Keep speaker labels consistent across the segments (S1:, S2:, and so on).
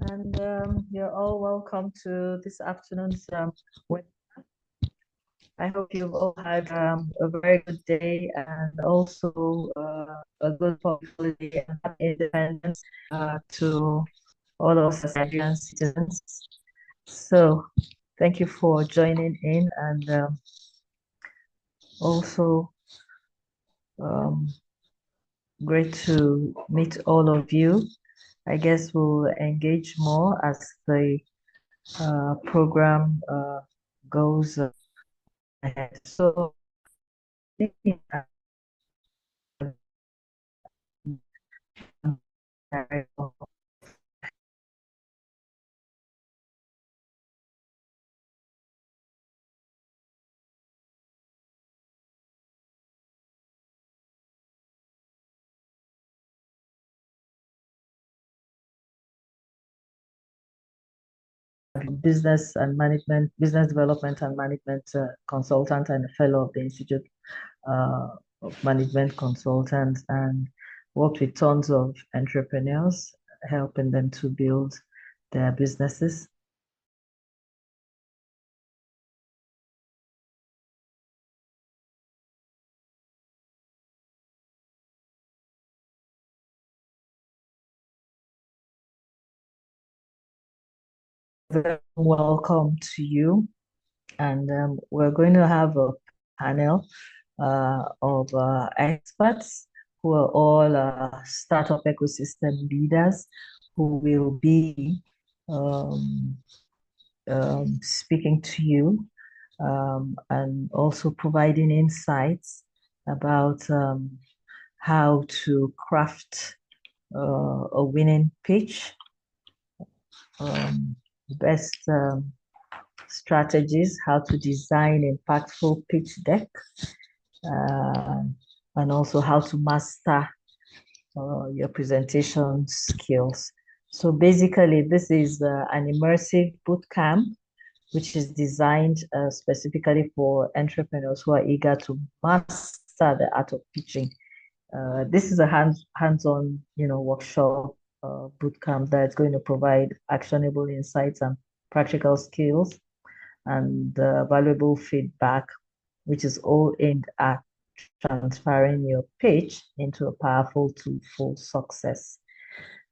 S1: And you're all welcome to this afternoon's webinar. I hope you've all had a very good day and also a good public holiday and happy independence to all of us as Nigerian citizens. So thank you for joining in, and also um, great to meet all of you. I guess we'll engage more as the program goes ahead. So, thinking business and management, business development and management consultant and a fellow of the Institute of Management Consultants, and worked with tons of entrepreneurs, helping them to build their businesses. Very welcome to you, and we're going to have a panel of experts who are all startup ecosystem leaders who will be speaking to you and also providing insights about how to craft a winning pitch, best strategies, how to design impactful pitch deck, and also how to master your presentation skills. So basically, this is an immersive boot camp, which is designed specifically for entrepreneurs who are eager to master the art of pitching. This is a hands-on, workshop boot camp that's going to provide actionable insights and practical skills and valuable feedback, which is all aimed at transferring your pitch into a powerful tool for success.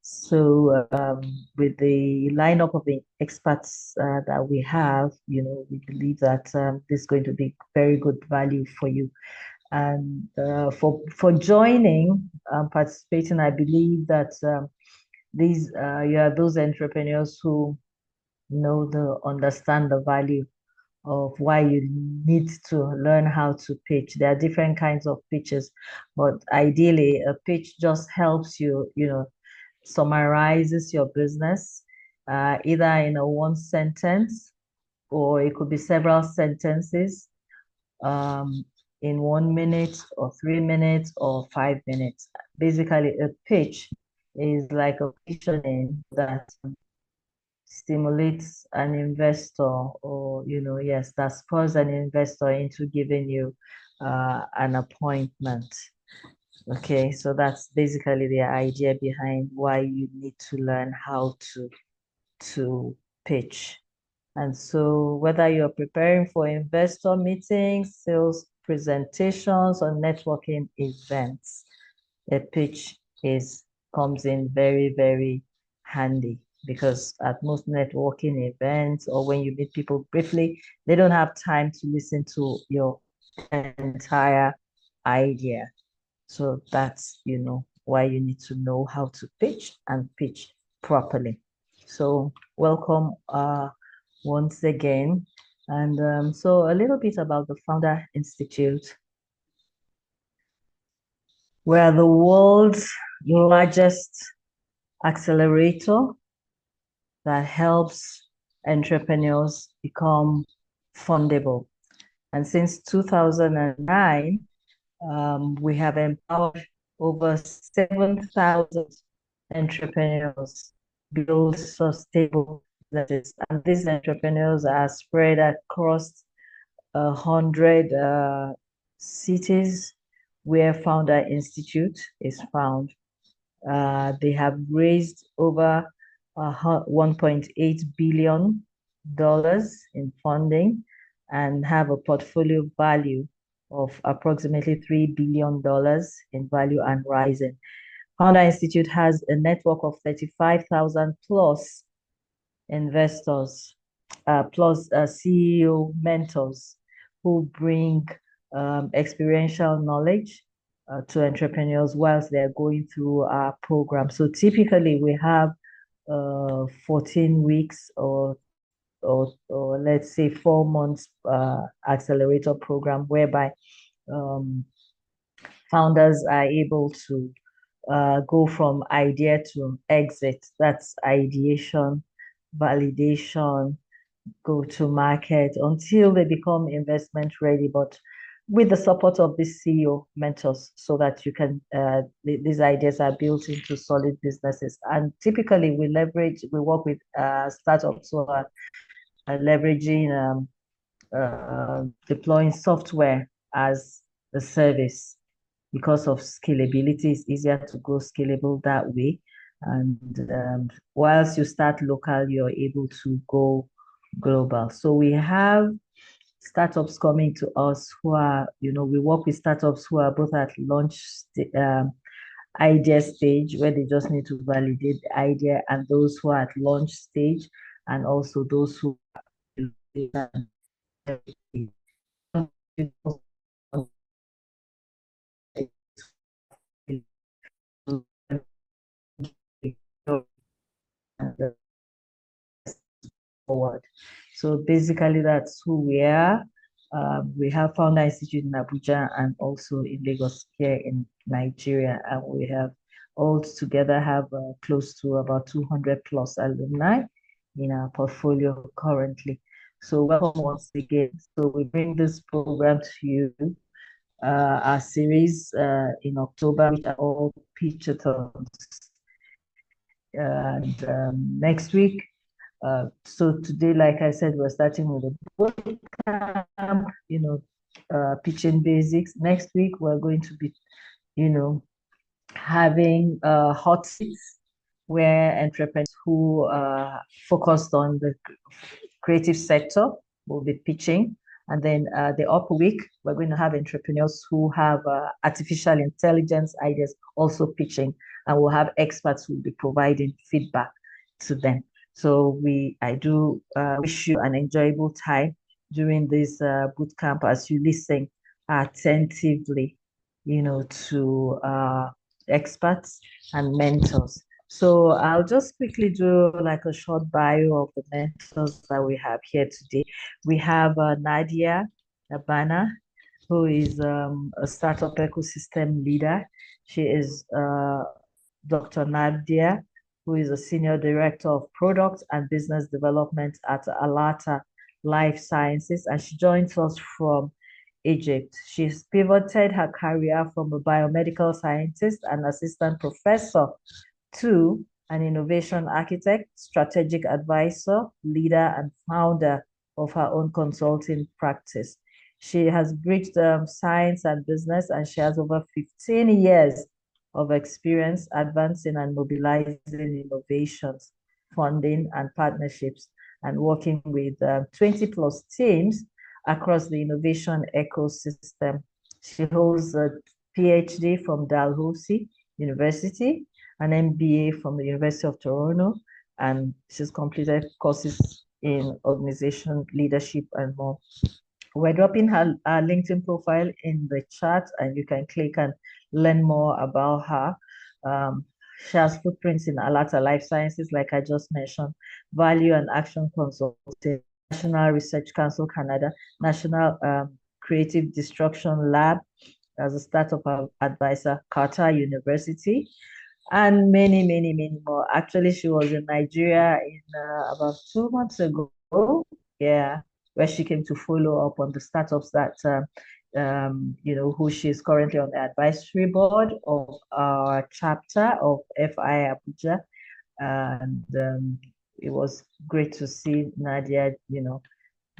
S1: So with the lineup of the experts that we have, we believe that this is going to be very good value for you. And for joining, participating, I believe that these you are those entrepreneurs who understand the value of why you need to learn how to pitch. There are different kinds of pitches, but ideally a pitch just helps you, summarizes your business, either in a one sentence, or it could be several sentences, in 1 minute or 3 minutes or 5 minutes. Basically, a pitch is like a visioning that stimulates an investor, or yes, that spurs an investor into giving you an appointment. Okay, so that's basically the idea behind why you need to learn how to pitch. And so whether you're preparing for investor meetings, sales presentations, or networking events, a pitch comes in very, very handy, because at most networking events or when you meet people briefly, they don't have time to listen to your entire idea. So that's, why you need to know how to pitch and pitch properly. So welcome once again. And so a little bit about the Founder Institute. We're the world's largest accelerator that helps entrepreneurs become fundable. And since 2009, we have empowered over 7,000 entrepreneurs build sustainable businesses. And these entrepreneurs are spread across 100 cities where Founder Institute is found. They have raised over $1.8 billion in funding and have a portfolio value of approximately $3 billion in value and rising. Founder Institute has a network of 35,000 plus investors, plus CEO mentors who bring experiential knowledge to entrepreneurs whilst they're going through our program. So typically we have 14 weeks or let's say 4 months accelerator program whereby um, founders are able to go from idea to exit. That's ideation, validation, go to market until they become investment ready, but with the support of the CEO mentors so that you can, these ideas are built into solid businesses. And typically we work with startups who are leveraging, deploying software as a service because of scalability. It's easier to go scalable that way. And whilst you start local, you're able to go global. So we have startups coming to us who are, we work with startups who are both at launch idea stage where they just need to validate the idea, and those who are at launch stage, and also those who forward. So basically, that's who we are. We have Founder Institute in Abuja and also in Lagos here in Nigeria, and we have all together have close to about 200 plus alumni in our portfolio currently. So welcome once again. So we bring this program to you, our series in October, which are all pitchathons. And next week, so today, like I said, we're starting with a bootcamp, pitching basics. Next week, we're going to be, having hot seats where entrepreneurs who are focused on the creative sector will be pitching. And then the upper week, we're going to have entrepreneurs who have artificial intelligence ideas also pitching, and we'll have experts who will be providing feedback to them. So I do wish you an enjoyable time during this boot camp as you listen attentively, to experts and mentors. So I'll just quickly do like a short bio of the mentors that we have here today. We have Nadia Abana, who is a startup ecosystem leader. She is Dr. Nadia, who is a senior director of product and business development at Alata Life Sciences, and she joins us from Egypt. She's pivoted her career from a biomedical scientist and assistant professor to an innovation architect, strategic advisor, leader, and founder of her own consulting practice. She has bridged science and business, and she has over 15 years of experience advancing and mobilizing innovations, funding, and partnerships, and working with 20 plus teams across the innovation ecosystem. She holds a PhD from Dalhousie University, an MBA from the University of Toronto, and she's completed courses in organization leadership and more. We're dropping her LinkedIn profile in the chat, and you can click and learn more about her. She has footprints in Alata Life Sciences, like I just mentioned, Value and Action Consulting, National Research Council Canada, National Creative Destruction Lab as a startup advisor, Carter University, and many, many, many more. Actually, she was in Nigeria in about 2 months ago. Yeah, where she came to follow up on the startups that, who she's currently on the advisory board of our chapter of FI Abuja. And it was great to see Nadia,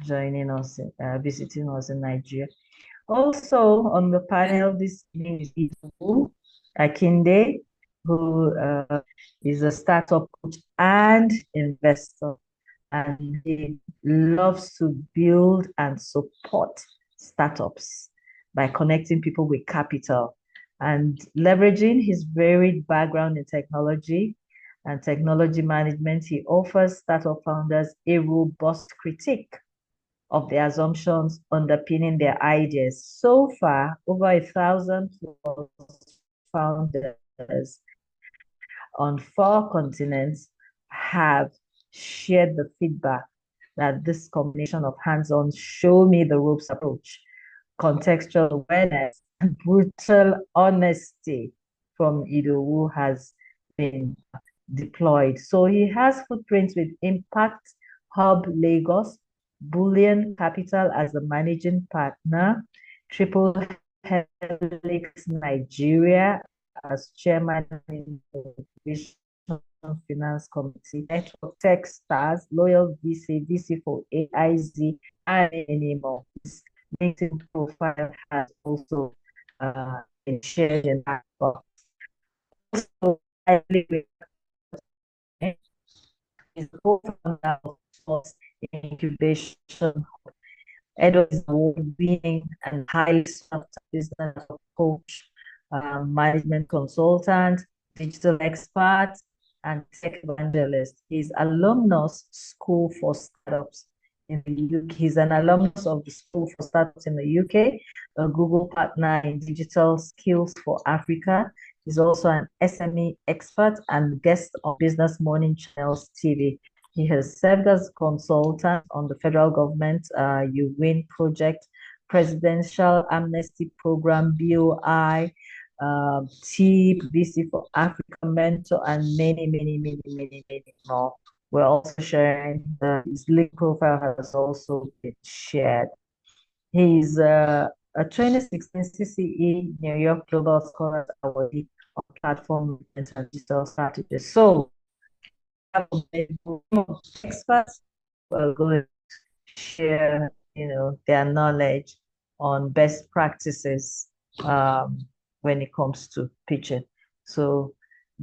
S1: joining us, visiting us in Nigeria. Also on the panel this evening is Ibu Akinde, who He's a startup coach and investor, and he loves to build and support startups by connecting people with capital and leveraging his varied background in technology and technology management. He offers startup founders a robust critique of the assumptions underpinning their ideas. So far, over 1,000 plus founders on 4 continents have shared the feedback that this combination of hands-on show me the ropes approach, contextual awareness, and brutal honesty from Idowu has been deployed. So he has footprints with Impact Hub Lagos, Bullion Capital as the managing partner, Triple Helix Nigeria as chairman in the Vision Finance Committee, Network Tech Stars, Loyal VC, VC for AIZ, and many more. His LinkedIn profile has also been shared in that box. Also, I believe is the co-founder of Source Incubation, Edwards award-winning and highly sought business coach, management consultant, digital expert, and tech evangelist. He's alumnus School for Startups in the UK. He's an alumnus of the School for Startups in the UK, a Google partner in digital skills for Africa. He's also an SME expert and guest on Business Morning Channels TV. He has served as consultant on the federal government You Win project, Presidential Amnesty Program, BOI, TEEP, VC for Africa Mentor, and many, many, many, many, many more. We're also sharing his link profile has also been shared. He's a 2016 CCE New York Global Scholars Awardee on platform and digital strategies. So experts will go and share, their knowledge on best practices when it comes to pitching. So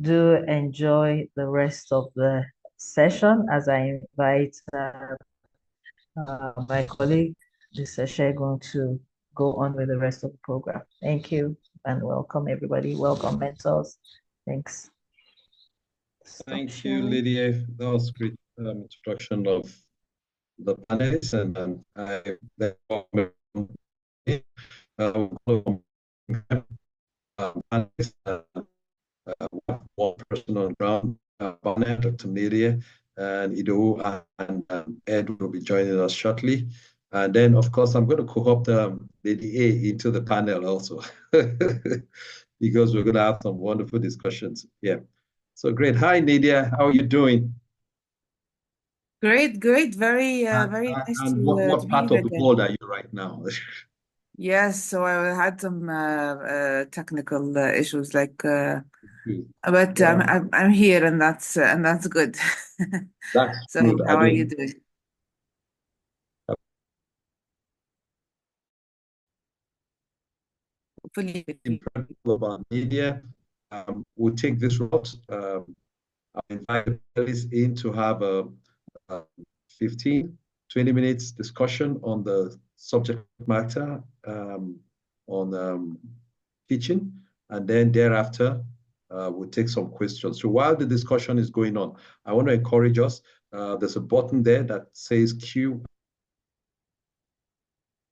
S1: do enjoy the rest of the session as I invite my colleague, Lisa Shegun, to go on with the rest of the program. Thank you and welcome everybody. Welcome mentors. Thanks.
S2: Thank you, Lydia. That was a great introduction of the panelists, and one person on ground, Bonnet, Dr. Lydia, and Ido and Ed will be joining us shortly. And then, of course, I'm going to co-opt Lady A into the panel also, because we're going to have some wonderful discussions. Yeah. So great. Hi, Nadia. How are you doing?
S3: Great. Very nice
S2: and
S3: to
S2: what
S3: be
S2: part
S3: here
S2: of the
S3: again.
S2: world are you right now?
S3: Yes, so I had some technical issues, but
S2: Yeah,
S3: I'm here, and that's good.
S2: that's
S3: So
S2: good.
S3: how
S2: I
S3: are you
S2: mean,
S3: doing? Hopefully,
S2: incredible about media. We'll take this route. I invite panelists in to have a 15, 20 minutes discussion on the subject matter on teaching, and then thereafter we'll take some questions. So while the discussion is going on, I want to encourage us. There's a button there that says Q.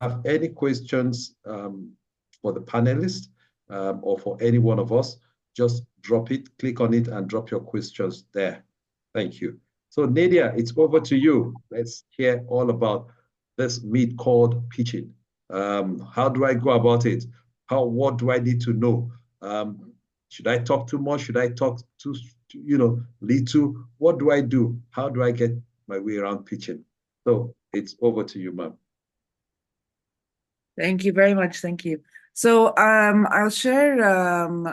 S2: Have any questions for the panelists or for any one of us, just drop it, click on it, and drop your questions there. Thank you. So Nadia, it's over to you. Let's hear all about this meet called pitching. How do I go about it? What do I need to know? Should I talk too much? Should I talk too, little? What do I do? How do I get my way around pitching? So it's over to you, ma'am.
S3: Thank you very much. Thank you. So I'll share some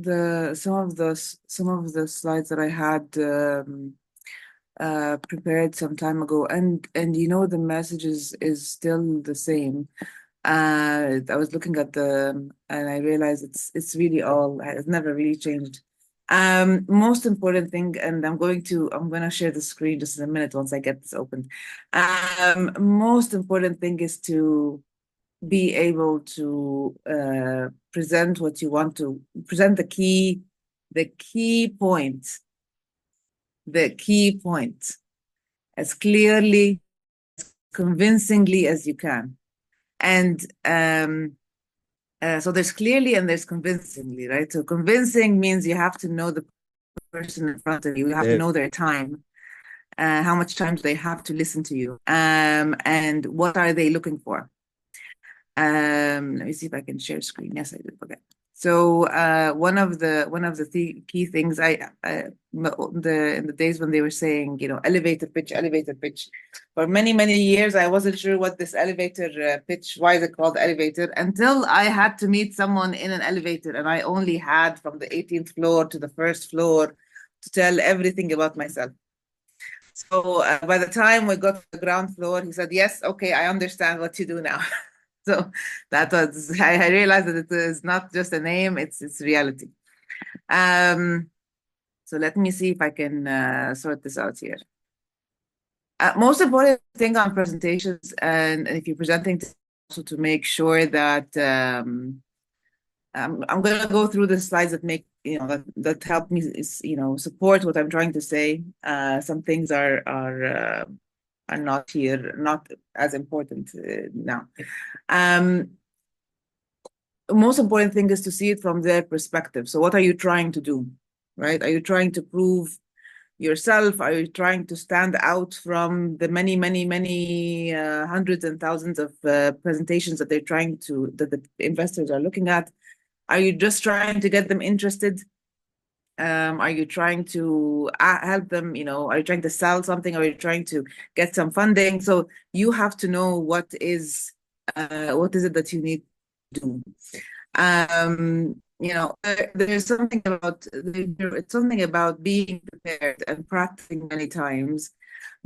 S3: of the slides that I had prepared some time ago, and the message is still the same. I was looking at and I realized it's really it's never really changed. Most important thing, and I'm going to share the screen just in a minute once I get this open. Most important thing is to be able to present what you want to present, the key point, as clearly, as convincingly as you can. And so there's clearly and there's convincingly, right? So convincing means you have to know the person in front of you. You have to know their time. How much time do they have to listen to you? And what are they looking for? Let me see if I can share screen. Yes, I did. Okay. So one of the key things in the days when they were saying, elevator pitch. For many years, I wasn't sure what this elevator pitch, why is it called elevator, until I had to meet someone in an elevator, and I only had from the 18th floor to the first floor to tell everything about myself. So by the time we got to the ground floor, he said, yes, okay, I understand what you do now. So that was, I realized that it is not just a name, it's reality. So let me see if I can sort this out here. Most important thing on presentations, and if you're presenting, also to make sure that I'm going to go through the slides that make, that help me, support what I'm trying to say. Some things are not here, not as important now. Most important thing is to see it from their perspective. So what are you trying to do, right? Are you trying to prove yourself? Are you trying to stand out from the many hundreds and thousands of presentations that that the investors are looking at? Are you just trying to get them interested? Are you trying to help them? Are you trying to sell something? Are you trying to get some funding? So you have to know what is it that you need to do. There's something about being prepared and practicing many times,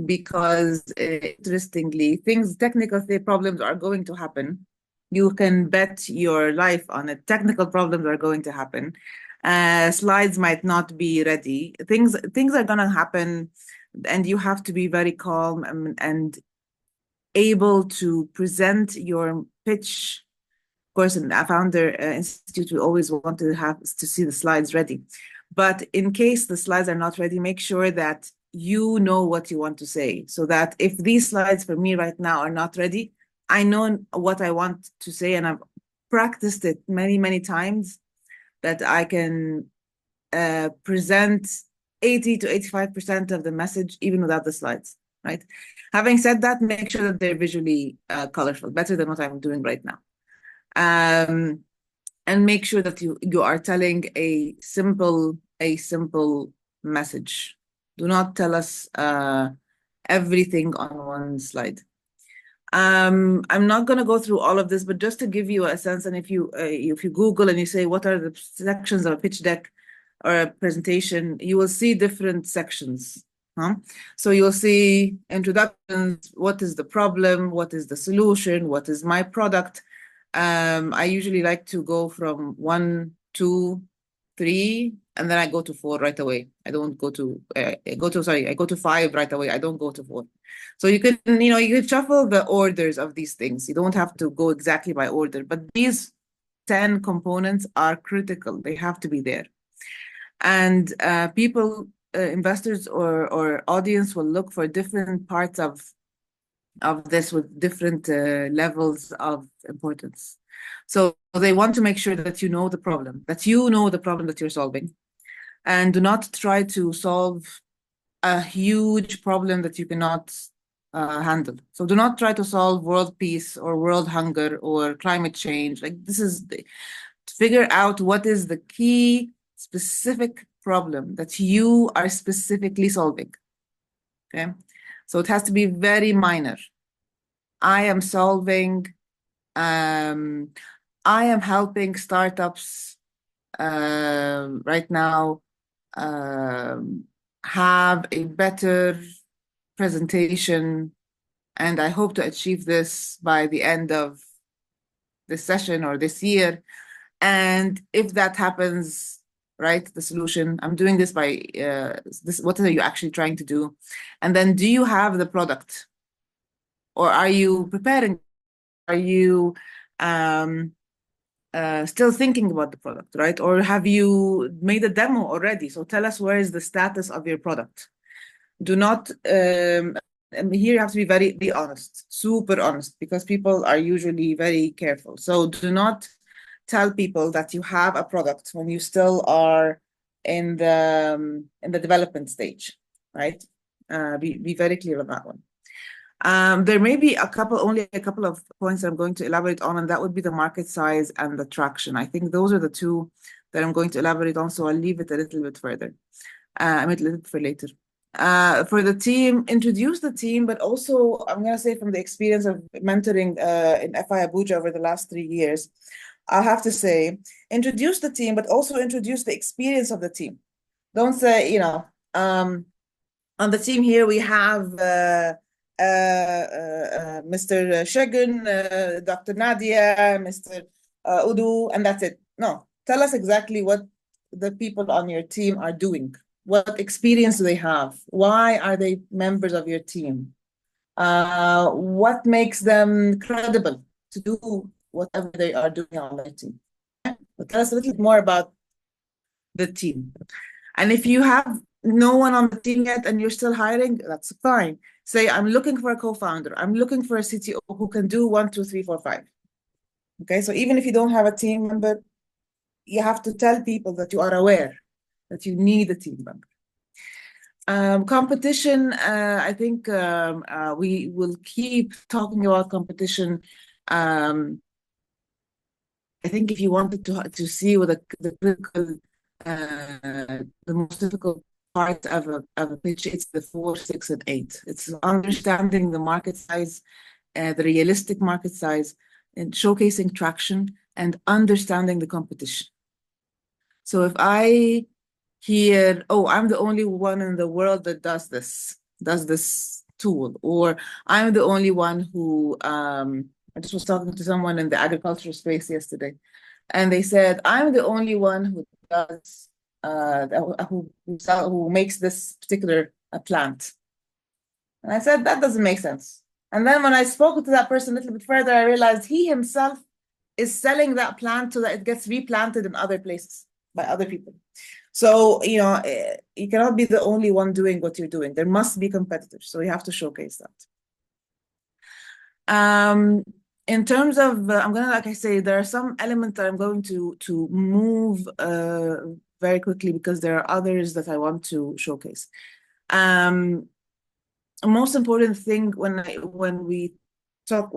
S3: because interestingly, technical problems are going to happen. You can bet your life on it. Technical problems are going to happen. Slides might not be ready. Things are going to happen, and you have to be very calm and able to present your pitch. Of course, in a founder institute, we always want to see the slides ready. But in case the slides are not ready, make sure that you know what you want to say, so that if these slides for me right now are not ready, I know what I want to say, and I've practiced it many times, that I can present 80 to 85% of the message even without the slides, right? Having said that, make sure that they're visually colorful, better than what I'm doing right now. And make sure that you are telling a simple message. Do not tell us everything on one slide. I'm not going to go through all of this, but just to give you a sense, and if you Google and you say what are the sections of a pitch deck or a presentation, you will see different sections. So you'll see introductions, what is the problem, what is the solution, what is my product. I usually like to go from 1, 2, 3, and then I go to 4 right away. I don't go to I go to 5 right away. I don't go to 4. So you can shuffle the orders of these things. You don't have to go exactly by order, but these 10 components are critical. They have to be there. And investors or audience will look for different parts of this with different levels of importance. So they want to make sure that you know the problem that you're solving, and do not try to solve a huge problem that you cannot handle. So do not try to solve world peace or world hunger or climate change. To figure out what is the key specific problem that you are specifically solving. Okay, so it has to be very minor. I am helping startups right now have a better presentation, and I hope to achieve this by the end of this session or this year. And if that happens, right? The solution. I'm doing this by this. What are you actually trying to do? And then, do you have the product, or are you preparing? Are you still thinking about the product, right? Or have you made a demo already? So tell us, where is the status of your product? Do not, and here you have to be be honest, super honest, because people are usually very careful. So do not tell people that you have a product when you still are in the development stage, right? Be very clear on that one. There may be only a couple of points that I'm going to elaborate on, and that would be the market size and the traction. I think those are the two that I'm going to elaborate on, so I'll leave it a little bit further. A little bit for later. For the team, introduce the team, but also I'm going to say from the experience of mentoring in FI Abuja over the last 3 years, I'll have to say, introduce the team, but also introduce the experience of the team. Don't say, on the team here we have Mr. Shagun, Dr. Nadia, Mr. Udu, and that's it. No, tell us exactly what the people on your team are doing. What experience do they have? Why are they members of your team? What makes them credible to do whatever they are doing on their team? But tell us a little bit more about the team. And if you have no one on the team yet and you're still hiring, that's fine. Say, I'm looking for a co-founder. I'm looking for a CTO who can do 1, 2, 3, 4, 5. Okay, so even if you don't have a team member, you have to tell people that you are aware that you need a team member. Competition, I think we will keep talking about competition. I think if you wanted to see what the critical, the most difficult part of a pitch, it's the 4, 6, and 8. It's understanding the market size, the realistic market size, and showcasing traction and understanding the competition. So if I hear, oh, I'm the only one in the world that does this tool, or I'm the only one who, I just was talking to someone in the agricultural space yesterday, and they said, I'm the only one who does, who makes this particular plant. And I said, that doesn't make sense. And then when I spoke to that person a little bit further, I realized he himself is selling that plant so that it gets replanted in other places by other people. So, you cannot be the only one doing what you're doing. There must be competitors. So you have to showcase that. In terms of, I'm going to, like I say, there are some elements that I'm going to move very quickly because there are others that I want to showcase. Most important thing when you talk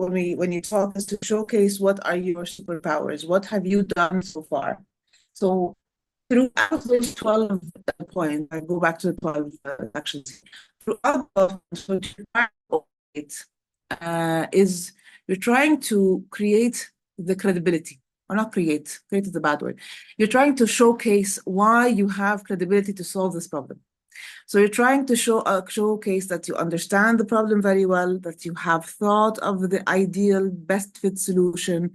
S3: is to showcase what are your superpowers, what have you done so far. So throughout those 12 points, I go back to the 12 actions. Throughout is you're trying to create the credibility, or not create is the bad word. You're trying to showcase why you have credibility to solve this problem. So you're trying to showcase that you understand the problem very well, that you have thought of the ideal best fit solution,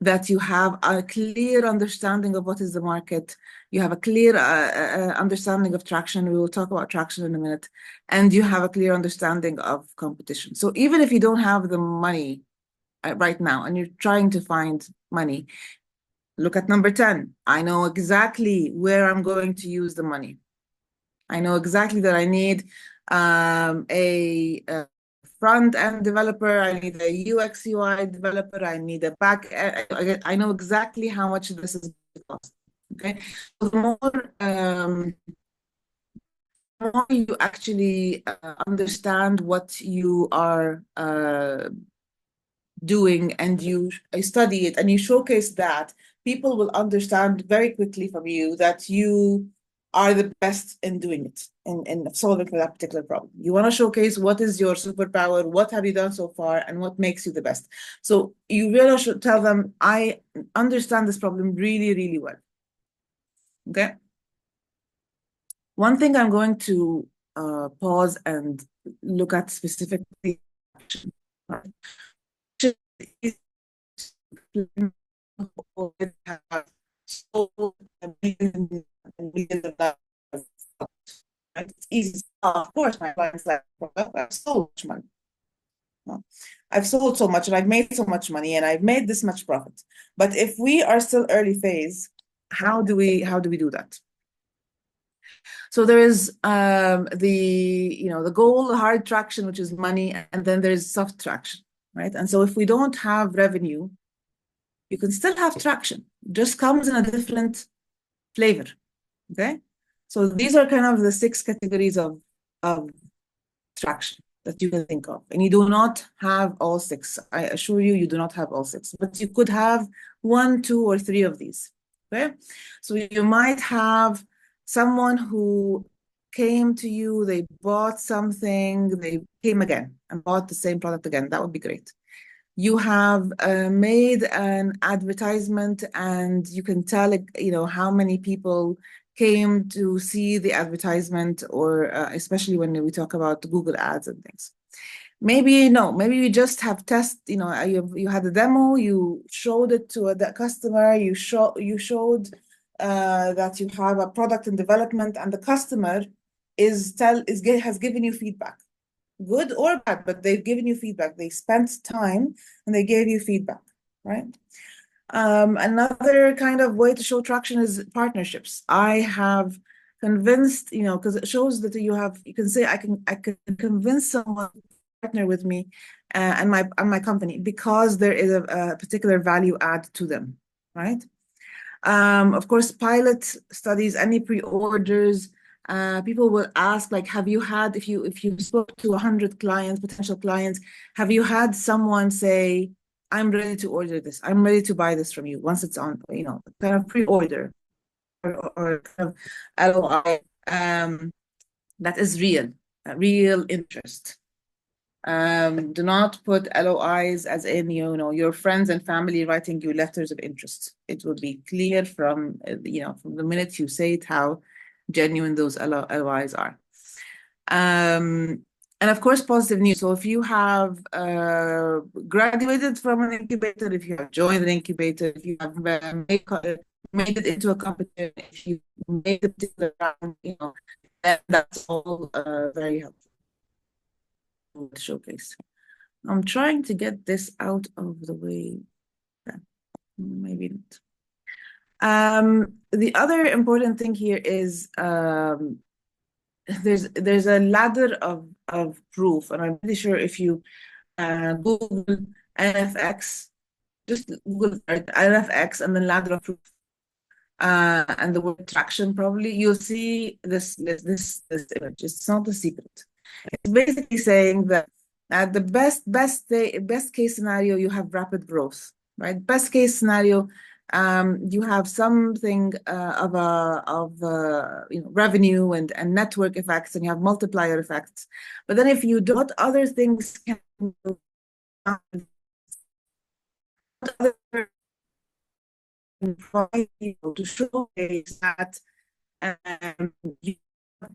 S3: that you have a clear understanding of what is the market, you have a clear understanding of traction. We will talk about traction in a minute, and you have a clear understanding of competition. So even if you don't have the money right now and you're trying to find money, look at number 10. I know exactly where I'm going to use the money. I know exactly that I need a front-end developer, I need a UX UI developer, I need a back end. I know exactly how much this is going to cost. Okay, so the more you actually understand what you are doing, and you study it and you showcase that, people will understand very quickly from you that you are the best in doing it, in solving for that particular problem. You want to showcase what is your superpower, what have you done so far, and what makes you the best. So you really should tell them, I understand this problem really, really well. Okay. One thing I'm going to pause and look at specifically millions of dollars. Right? It's easy. Of course, my clients like, well, I've sold much money. No. I've sold so much and I've made so much money and I've made this much profit. But if we are still early phase, how do we do that? So there is the goal, the hard traction, which is money, and then there's soft traction, right? And so if we don't have revenue, you can still have traction, just comes in a different flavor. Okay. So these are kind of the 6 categories of traction that you can think of. And you do not have all 6. I assure you, you do not have all 6, but you could have 1, 2, or 3 of these. Okay. So you might have someone who came to you, they bought something, they came again and bought the same product again. That would be great. You have made an advertisement and you can tell, how many people came to see the advertisement, or especially when we talk about Google ads and things. Maybe you just have you had a demo, you showed it to the customer, you showed that you have a product in development, and the customer has given you feedback, good or bad, but they've given you feedback. They spent time and they gave you feedback, right? Another kind of way to show traction is partnerships. I have convinced, because it shows that you can say, I can convince someone to partner with me and my company because there is a particular value add to them, right? Of course, pilot studies, any pre-orders, people will ask, like, have you had, if you spoke to 100 potential clients, have you had someone say, I'm ready to order this, I'm ready to buy this from you once it's on, kind of pre-order or kind of LOI that is real interest. Do not put LOIs as in, your friends and family writing you letters of interest. It will be clear from the minute you say it, how genuine those LOIs are. And of course, positive news. So if you have graduated from an incubator, if you have joined an incubator, if you have made it into a competition, if you made a particular round, that's all very helpful to showcase. I'm trying to get this out of the way. Yeah, maybe not. The other important thing here is there's a ladder of proof, and I'm pretty sure if you Google NFX, just Google NFX and then ladder of proof, and the word traction, probably you'll see this image. It's not a secret. It's basically saying that at the best case scenario, you have rapid growth, right? Best case scenario, you have something of revenue and network effects, and you have multiplier effects. But then if you do, what other things can you provide people to showcase that you are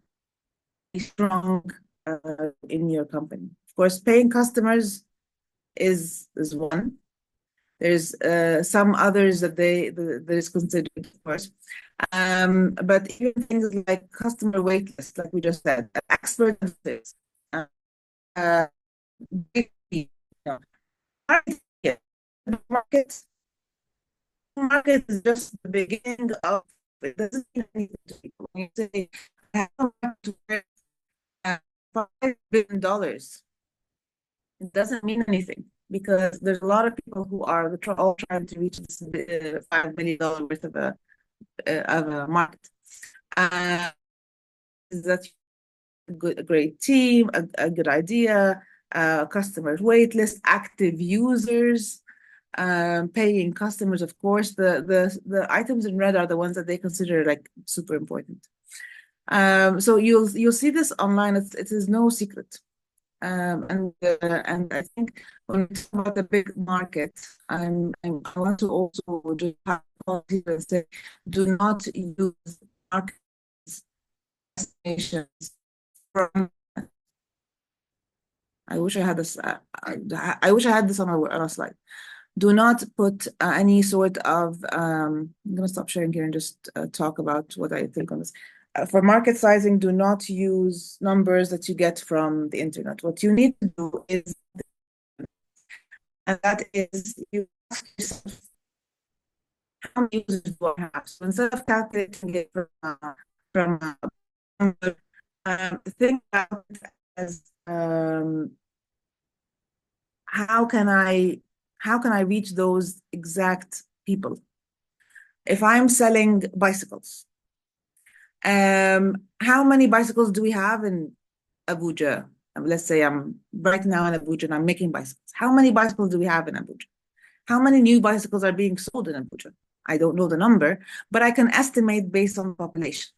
S3: strong in your company? Of course, paying customers is one. There's some others that that is considered, of course. But even things like customer wait list, like we just said, expert analytics, market is just the beginning of it. Doesn't mean anything to people. When you say I have to $5 billion, it doesn't mean anything, because there's a lot of people who are all trying to reach this $5 million worth of a market. Is that a great team, a good idea, customer wait list, active users, paying customers, of course. The items in red are the ones that they consider like super important. So you'll see this online. It is no secret. And I think when we talk about the big market, I want to also just have people and say, do not use market estimations from. I wish I had this. I wish I had this on a slide. do not put any sort of, I'm going to stop sharing here and just talk about what I think on this. For market sizing, do not use numbers that you get from the internet. What you need to do is, and that is, you ask yourself, how many users do I have? So instead of calculating it from think about it as how can I reach those exact people? If I'm selling bicycles, how many bicycles do we have in Abuja? Let's say I'm right now in Abuja and I'm making bicycles. How many bicycles do we have in Abuja? How many new bicycles are being sold in Abuja? I don't know the number, but I can estimate based on population,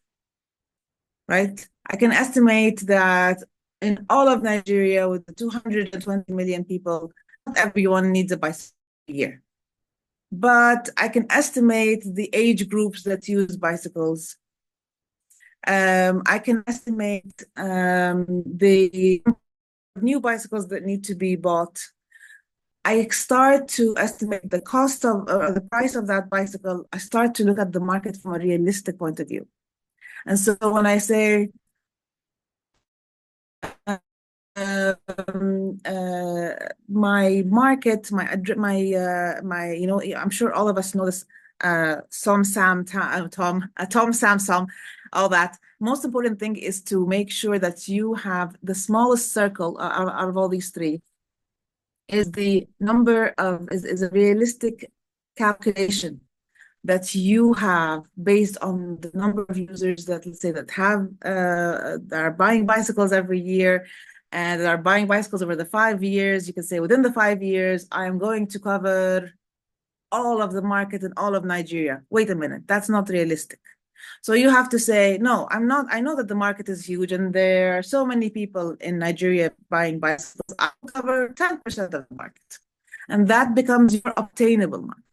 S3: right? I can estimate that in all of Nigeria with the 220 million people, not everyone needs a bicycle a year. But I can estimate the age groups that use bicycles. I can estimate the new bicycles that need to be bought. I start to estimate the cost of the price of that bicycle. I start to look at the market from a realistic point of view. And so when I say my market, my, you know, I'm sure all of us know this, Tom, Sam, all that. Most important thing is to make sure that you have the smallest circle out of all these three is the number of, is a realistic calculation that you have based on the number of users that, let's say, that have that are buying bicycles every year and that are buying bicycles over the 5 years. You can say within the 5 years, I'm going to cover all of the market in all of Nigeria. Wait a minute, that's not realistic. So you have to say, no, I'm not. I know that the market is huge and there are so many people in Nigeria buying bicycles. I'll cover 10% of the market. And that becomes your obtainable market.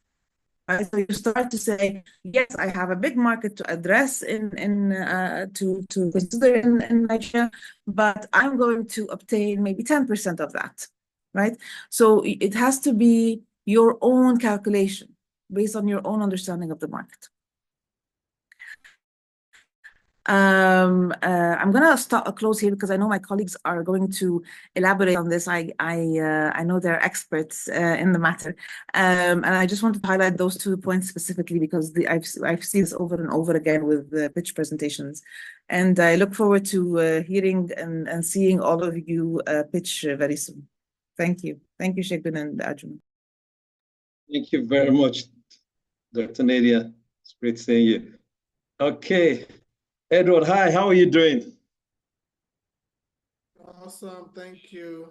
S3: Right? So you start to say, yes, I have a big market to address to consider in Nigeria, but I'm going to obtain maybe 10% of that, right? So it has to be your own calculation based on your own understanding of the market. I'm gonna close here because I know my colleagues are going to elaborate on this. I know they're experts in the matter, and I just wanted to highlight those 2 points specifically because I've seen this over and over again with the pitch presentations, and I look forward to hearing and seeing all of you pitch very soon. Thank you, Sheikh and Ajum.
S2: Thank you very much, Dr. Nadia. It's great seeing you. Okay. Edward, hi, how are you doing?
S4: Awesome, thank you.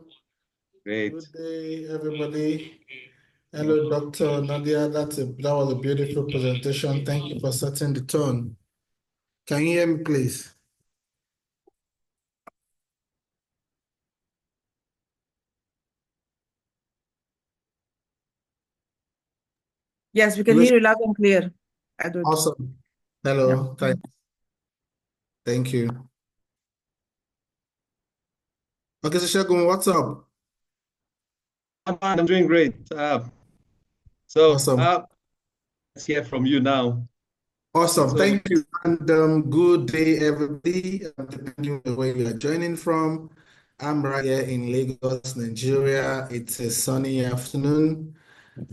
S2: Great.
S4: Good day, everybody. Hello, Dr. Nadia. That was a beautiful presentation. Thank you for setting the tone. Can you hear me, please?
S3: Yes, we can hear you loud and clear, Edward.
S4: Awesome. Hello,
S3: Yeah.
S4: Thank you. Okay, so Shegun, what's up?
S2: I'm doing great.
S4: Awesome.
S2: Let's hear from you now.
S4: Awesome,
S2: So,
S4: thank you. And good day, everybody. Depending on where you are joining from, I'm right here in Lagos, Nigeria. It's a sunny afternoon,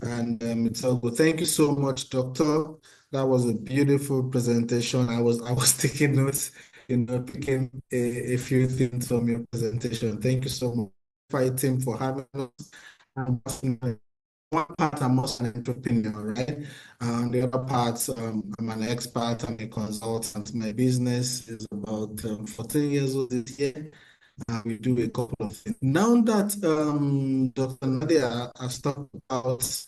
S4: and it's all good. Thank you so much, Doctor. That was a beautiful presentation. I was taking notes, picking a few things from your presentation. Thank you so much, fighting for having us. One part, I'm also an entrepreneur, right? The other part, I'm an expert, I'm a consultant. My business is about 14 years old this year. We do a couple of things. Now that Dr. Nadia has talked about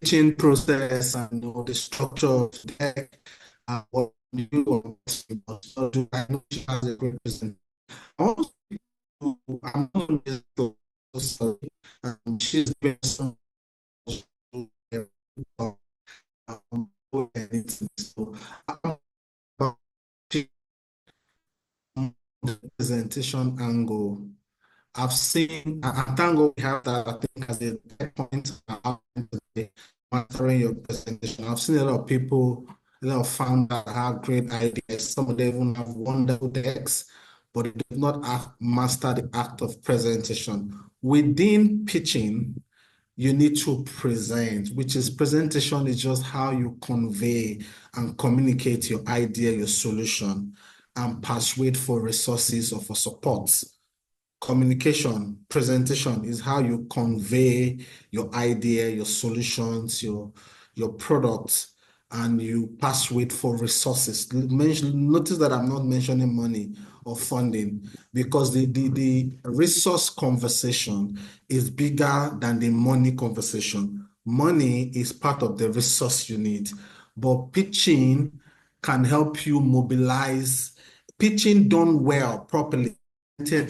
S4: pitching process and all the structure of the deck, what we do, so do I know she has a great presentation. I'm on this sorry. She's been so presentation angle I've seen, and thank God we have that, I think, as a point monitoring your presentation. I've seen a lot of people, a lot of founders have great ideas. Some of them even have wonderful decks, but they do not master the act of presentation. Within pitching, you need to present, which is presentation is just how you convey and communicate your idea, your solution, and persuade for resources or for support. Communication, presentation is how you convey your idea, your solutions, your products, and you persuade for resources. Notice that I'm not mentioning money or funding because the resource conversation is bigger than the money conversation. Money is part of the resource you need, but pitching can help you mobilize. Pitching done well, properly,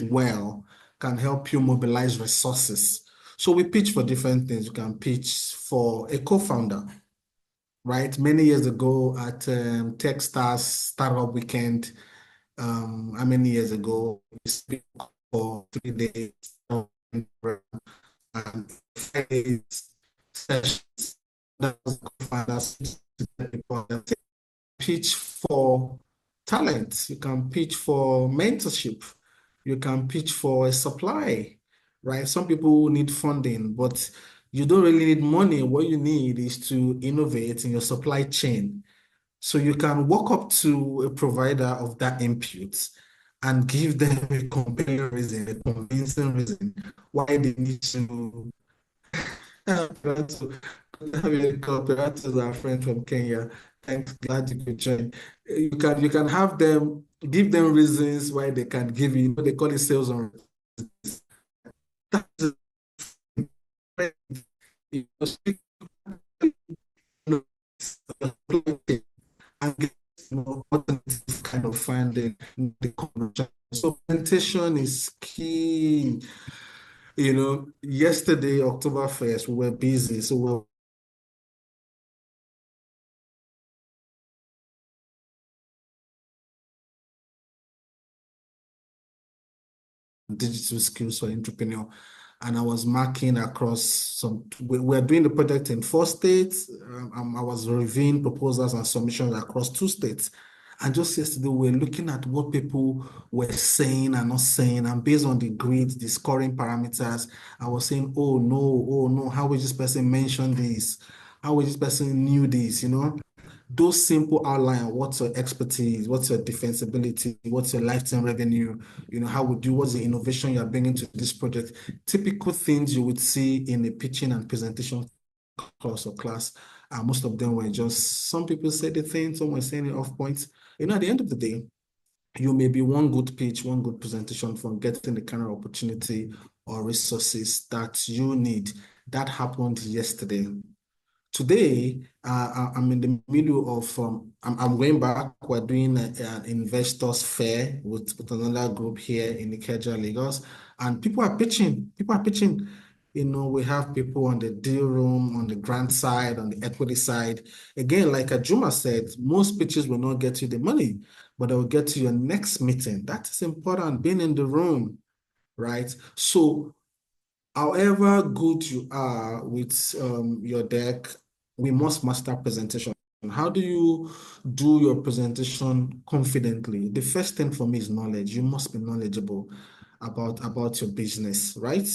S4: well, can help you mobilize resources. So we pitch for different things. You can pitch for a co-founder, right? Many years ago at Techstars Startup Weekend, how many years ago, we speak for 3 days and 5 days sessions. That was co-founders pitch for talent. You can pitch for mentorship. You can pitch for a supply, right? Some people need funding, but you don't really need money. What you need is to innovate in your supply chain. So you can walk up to a provider of that input and give them a compelling reason, a convincing reason why they need to Operato is our friend from Kenya. Thanks, glad you could join. You can have them give them reasons why they can give you. They call it sales on. And get alternative kind of funding. So presentation is key. Yesterday, October 1st, we were busy, so we were digital skills for entrepreneur. And I was marking across we're doing the project in 4 states. I was reviewing proposals and submissions across 2 states. And just yesterday, we were looking at what people were saying and not saying. And based on the grid, the scoring parameters, I was saying, oh no, how will this person mention this? How will this person knew this, Those simple outline, what's your expertise, what's your defensibility, what's your lifetime revenue, what's the innovation you're bringing to this project. Typical things you would see in a pitching and presentation course or class. Most of them were just, some people said the thing, some were saying it off points. At the end of the day, you may be one good pitch, one good presentation from getting the kind of opportunity or resources that you need. That happened yesterday. Today, I'm in the middle of, I'm going back. We're doing an investors fair with another group here in Ikeja, Lagos, and people are pitching. We have people on the deal room, on the grant side, on the equity side. Again, like Ajuma said, most pitches will not get you the money, but they will get you your next meeting. That is important, being in the room, right? So however good you are with your deck, we must master presentation. How do you do your presentation confidently? The first thing for me is knowledge. You must be knowledgeable about your business, right?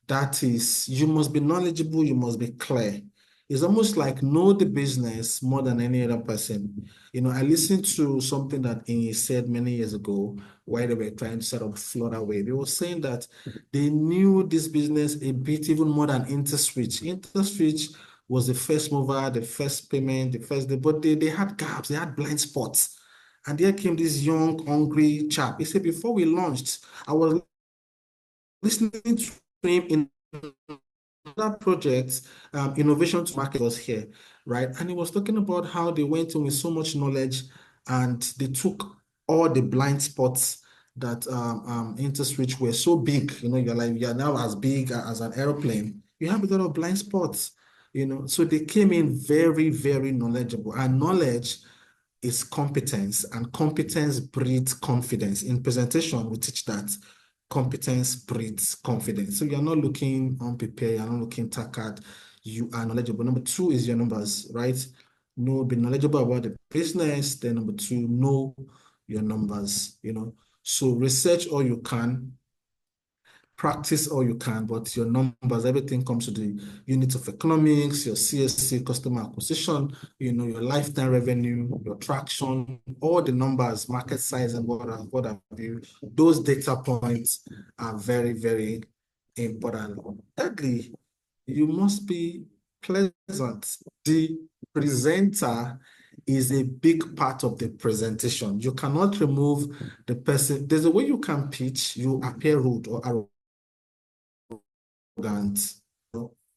S4: That is, you must be knowledgeable, you must be clear. It's almost like know the business more than any other person. I listened to something that he said many years ago while they were trying to set up Florida Wave. They were saying that they knew this business a bit even more than InterSwitch. InterSwitch was the first mover, the first payment, but they had gaps, they had blind spots. And there came this young, hungry chap. He said, before we launched, I was listening to him in other projects, innovation to market was here, right? And he was talking about how they went in with so much knowledge and they took all the blind spots that InterSwitch were so big, you're now as big as an airplane. You have a lot of blind spots, so they came in very, very knowledgeable, and knowledge is competence, and competence breeds confidence. In presentation, we teach that. competence breeds confidence. So you're not looking unprepared, you're not looking tackard, you are knowledgeable. Number two is your numbers, right? Be knowledgeable about the business. Then number two, know your numbers, So research all you can, practice all you can, but your numbers, everything comes to the units of economics, your CSC, customer acquisition, your lifetime revenue, your traction, all the numbers, market size, and what have you. Those data points are very, very important. Thirdly, you must be pleasant. The presenter is a big part of the presentation. You cannot remove the person. There's a way you can pitch, you appear rude or arrogant.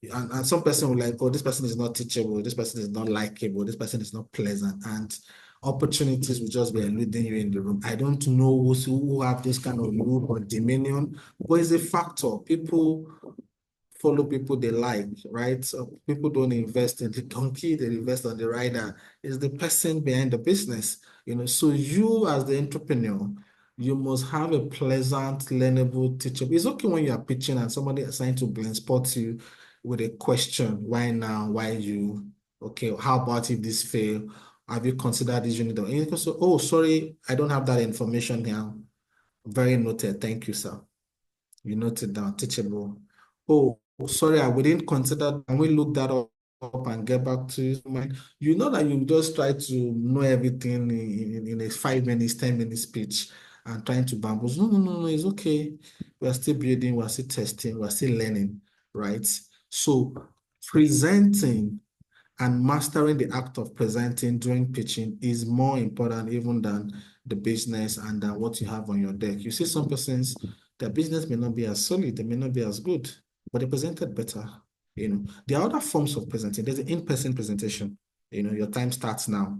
S4: And some person will like, oh, this person is not teachable, this person is not likable, this person is not pleasant, and opportunities will just be eluding you in the room. I don't know who have this kind of look or dominion, but it's a factor. People follow people they like, right? So people don't invest in the donkey, they invest on the rider. It's the person behind the business, So you as the entrepreneur, you must have a pleasant, learnable, teachable. It's okay when you are pitching and somebody assigned to blind spot you with a question. Why now? Why you? Okay, how about if this fail? Have you considered this unit? And you can say, oh, sorry, I don't have that information here. Very noted. Thank you, sir. You noted down, teachable. Oh, sorry, we didn't consider, and we look that up and get back to you. You know that you just try to know everything in a 5 minutes, 10 minutes speech and trying to bamboozle. No, it's okay. We're still building, we're still testing, we're still learning, right? So presenting and mastering the act of presenting during pitching is more important even than the business and than what you have on your deck. You see some persons, their business may not be as solid, they may not be as good, but they presented better. There are other forms of presenting. There's an in-person presentation. Your time starts now.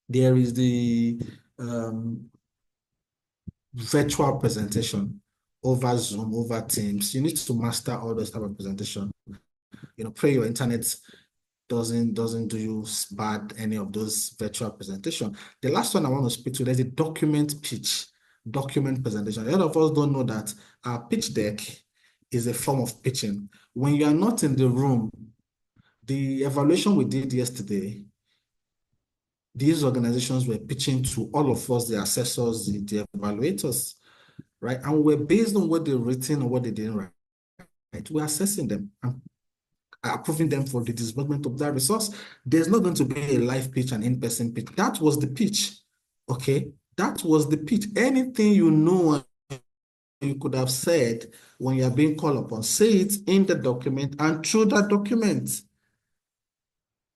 S4: There is the virtual presentation over Zoom, over Teams. You need to master all those type of presentation. Pray your internet doesn't do you bad any of those virtual presentation. The last one I want to speak to, there's a document pitch, document presentation. A lot of us don't know that our pitch deck is a form of pitching. When you are not in the room, the evaluation we did yesterday, these organizations were pitching to all of us, the assessors, the evaluators, right? And we're based on what they've written or what they didn't write. Right? We're assessing them and approving them for the development of that resource. There's not going to be a live pitch and in-person pitch. That was the pitch, okay? That was the pitch. Anything you could have said when you are being called upon, say it in the document and through that document.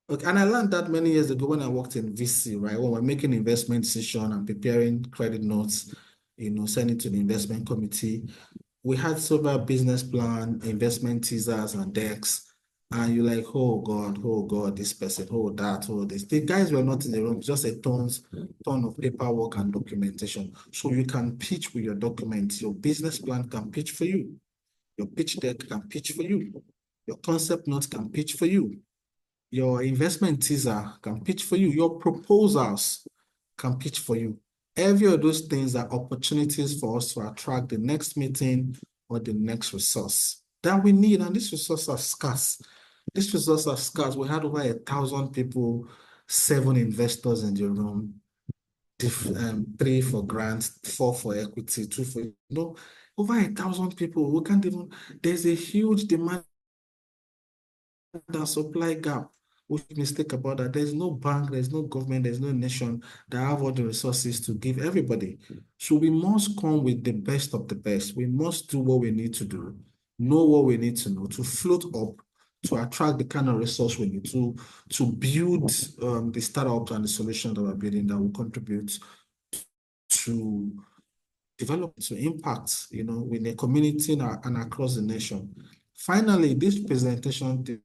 S4: Okay, and I learned that many years ago when I worked in VC, right? When we're making investment decision and preparing credit notes, sending to the investment committee. We had several business plan, investment teasers and decks. And you're like, oh God, this person, oh that, oh this. The guys were not in the room, just a ton of paperwork and documentation. So you can pitch with your documents. Your business plan can pitch for you. Your pitch deck can pitch for you. Your concept notes can pitch for you. Your investment teaser can pitch for you. Your proposals can pitch for you. Every of those things are opportunities for us to attract the next meeting or the next resource that we need. And these resources are scarce. These resources are scarce. We had over 1,000 people, 7 investors in the room, 3 for grants, 4 for equity, 2 for, over 1,000 people. We can't even, there's a huge demand and supply gap. We make mistake about that. There's no bank, there's no government, there's no nation that have all the resources to give everybody. So we must come with the best of the best. We must do what we need to do, know what we need to know, to float up, to attract the kind of resource we need to build the startups and the solutions that we're building that will contribute to development, to impact, in the community and across the nation. Finally, this presentation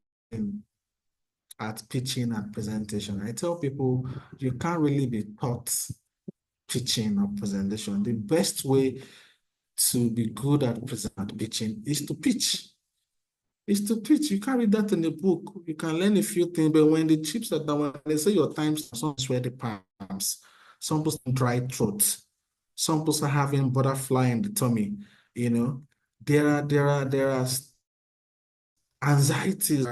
S4: at pitching and presentation. I tell people you can't really be taught pitching or presentation. The best way to be good at pitching is to pitch. You can't read that in the book. You can learn a few things, but when the chips are down, when they say your times, some sweaty palms, some people dry throat, some people are having butterfly in the tummy. There are anxieties.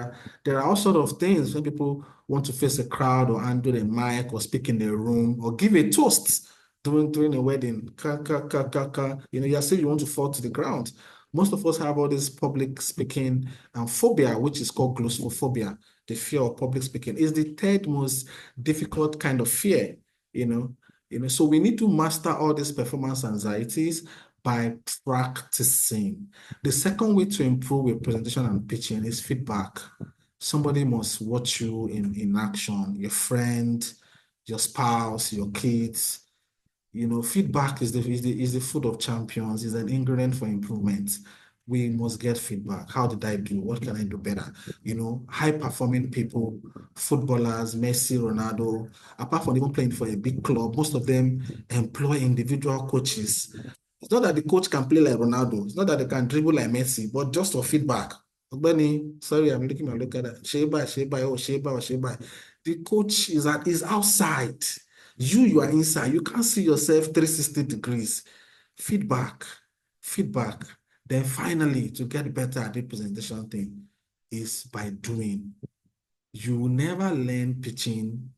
S4: There are all sort of things when people want to face a crowd or handle a mic or speak in a room or give a toast during a wedding. You as if you want to fall to the ground. Most of us have all this public speaking phobia, which is called glossophobia. The fear of public speaking is the third most difficult kind of fear. So we need to master all these performance anxieties by practicing. The second way to improve your presentation and pitching is feedback. Somebody must watch you in action, your friend, your spouse, your kids. Feedback is the food of champions, is an ingredient for improvement. We must get feedback. How did I do? What can I do better? High-performing people, footballers, Messi, Ronaldo, apart from even playing for a big club, most of them employ individual coaches. It's not that the coach can play like Ronaldo. It's not that they can dribble like Messi, but just for feedback. Ogbeni, sorry, I'm looking at that. Sheba. The coach is outside. You are inside. You can't see yourself 360 degrees. Feedback. Then finally, to get better at the presentation thing is by doing. You will never learn pitching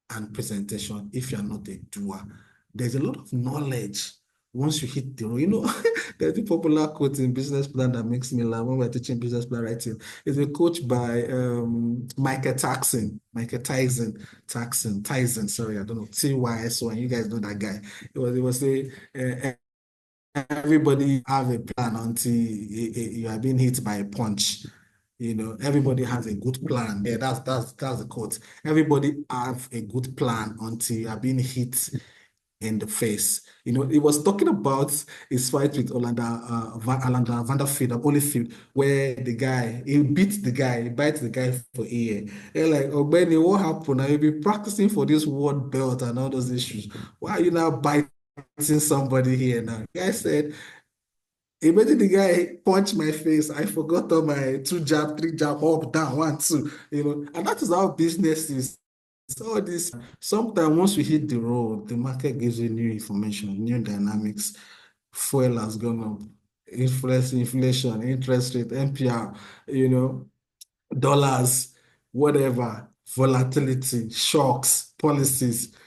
S4: and presentation if you're not a doer. There's a lot of knowledge once you hit the road. There's a popular quote in business plan that makes me laugh when we're teaching business plan writing. It's a quote by Michael Tyson, sorry, I don't know, TYSO, and you guys know that guy. It was everybody have a plan until you are being hit by a punch. Everybody has a good plan. Yeah, that's the quote. Everybody have a good plan until you are being hit in the face. He was talking about his fight with Orlando Vanderfield of Holyfield, where he beat the guy, he bites the guy for a year. They're like, oh, Benny, what happened? Now you've been practicing for this world belt and all those issues. Why are you now biting somebody here now? The guy said, imagine the guy punched my face. I forgot all my 2 jab, 3 jab, up, down, 1, 2, and that is how business is. All this, sometimes once we hit the road, the market gives you new information, new dynamics. Fuel has gone up, inflation, interest rate, NPR, dollars, whatever, volatility, shocks, policies,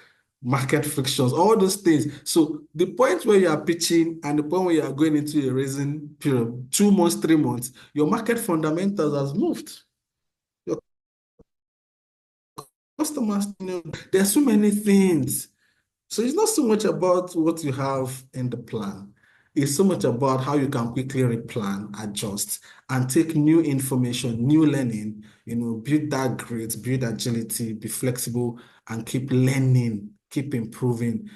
S4: market frictions, all those things. So the point where you are pitching and the point where you are going into a raising period, 2 months, 3 months, your market fundamentals has moved. Your customers, there's so many things. So it's not so much about what you have in the plan. It's so much about how you can quickly replan, adjust, and take new information, new learning, build that grit, build agility, be flexible, and keep learning, keep improving,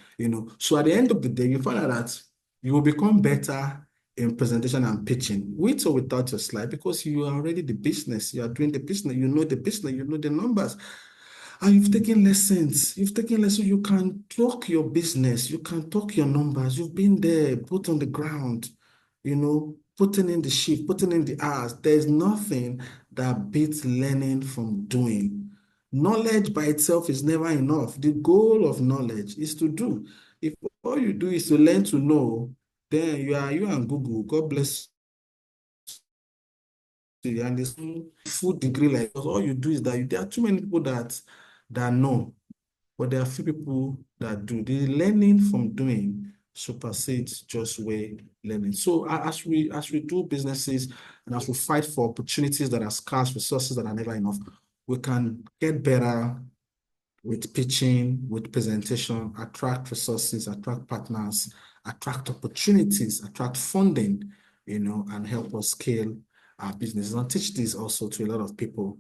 S4: So at the end of the day, you find out that you will become better in presentation and pitching, with or without your slide, because you are already the business. You are doing the business, you know the business, you know the numbers. And you've taken lessons. You can talk your business. You can talk your numbers. You've been there, put on the ground, putting in the shift, putting in the hours. There's nothing that beats learning from doing. Knowledge by itself is never enough. The goal of knowledge is to do. If all you do is to learn to know, then you and Google. God bless you. And this full degree, like all you do is that there are too many people that know. But there are few people that do. The learning from doing supersedes just way learning. So as we do businesses and as we fight for opportunities that are scarce, resources that are never enough, we can get better with pitching, with presentation, attract resources, attract partners, attract opportunities, attract funding, and help us scale our business. And teach this also to a lot of people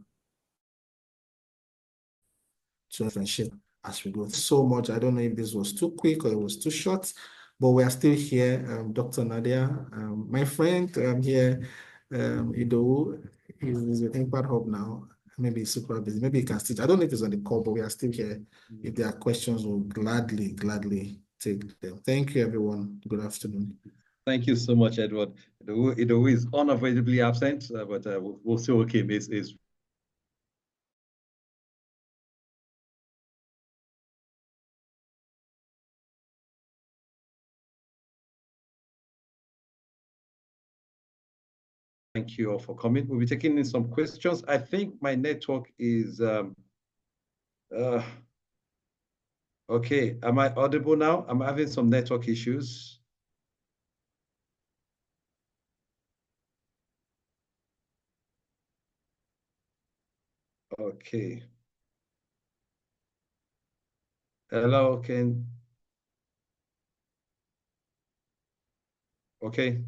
S4: to differentiate as we go so much. I don't know if this was too quick or it was too short, but we are still here. Dr. Nadia, my friend here, Ido, is with Impact Hub now. Maybe he's super busy. Maybe he can still. I don't know if he's on the call, but we are still here. If there are questions, we'll gladly take them. Thank you, everyone. Good afternoon.
S2: Thank you so much, Edward. Ido is unavoidably absent, but we'll still keep his you all for coming. We'll be taking in some questions. I think my network is okay. Am I audible now? I'm having some network issues. Okay. Hello, Ken. Okay.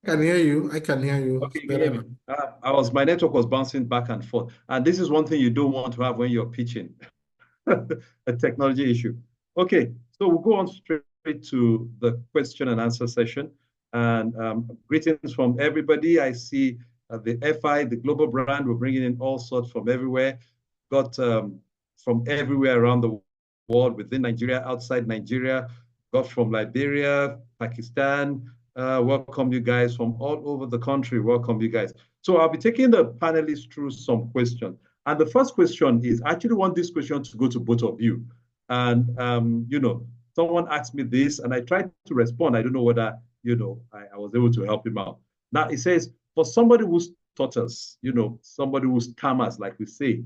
S4: I can hear you. I can hear you.
S2: Okay,
S4: It's
S2: you can hear
S4: better
S2: me.
S4: now.
S2: My network was bouncing back and forth. And this is one thing you don't want to have when you're pitching. A technology issue. Okay, so we'll go on straight to the question and answer session. And greetings from everybody. I see the FI, the global brand, we're bringing in all sorts from everywhere. Got from everywhere around the world, within Nigeria, outside Nigeria. Got from Liberia, Pakistan. Welcome you guys from all over the country. Welcome you guys. So I'll be taking the panelists through some questions. And the first question is, I actually want this question to go to both of you. And, someone asked me this and I tried to respond. I don't know whether, I was able to help him out. Now it says, for somebody who stutters, somebody who stammers, like we say,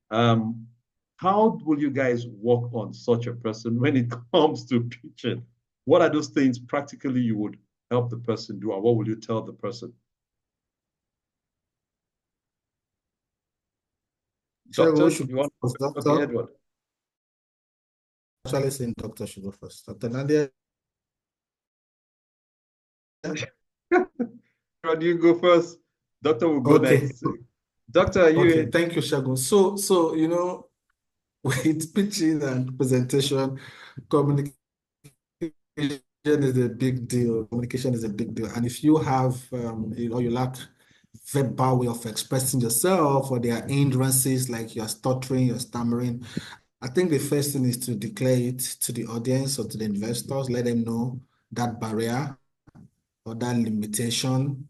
S2: how will you guys work on such a person when it comes to pitching? What are those things practically you would help the person do? And what will you tell the person? Doctor, you want?
S4: Doctor.
S2: Okay, Edward.
S4: Actually, saying doctor should go first. Dr. Nadia.
S2: Do you go first? Doctor will go next. Doctor, are you in?
S4: Thank you, Shagun. So with pitching and presentation, communication is a big deal. Communication is a big deal. And if you have, you lack verbal way of expressing yourself, or there are hindrances like you're stuttering, you're stammering, I think the first thing is to declare it to the audience or to the investors, let them know that barrier or that limitation,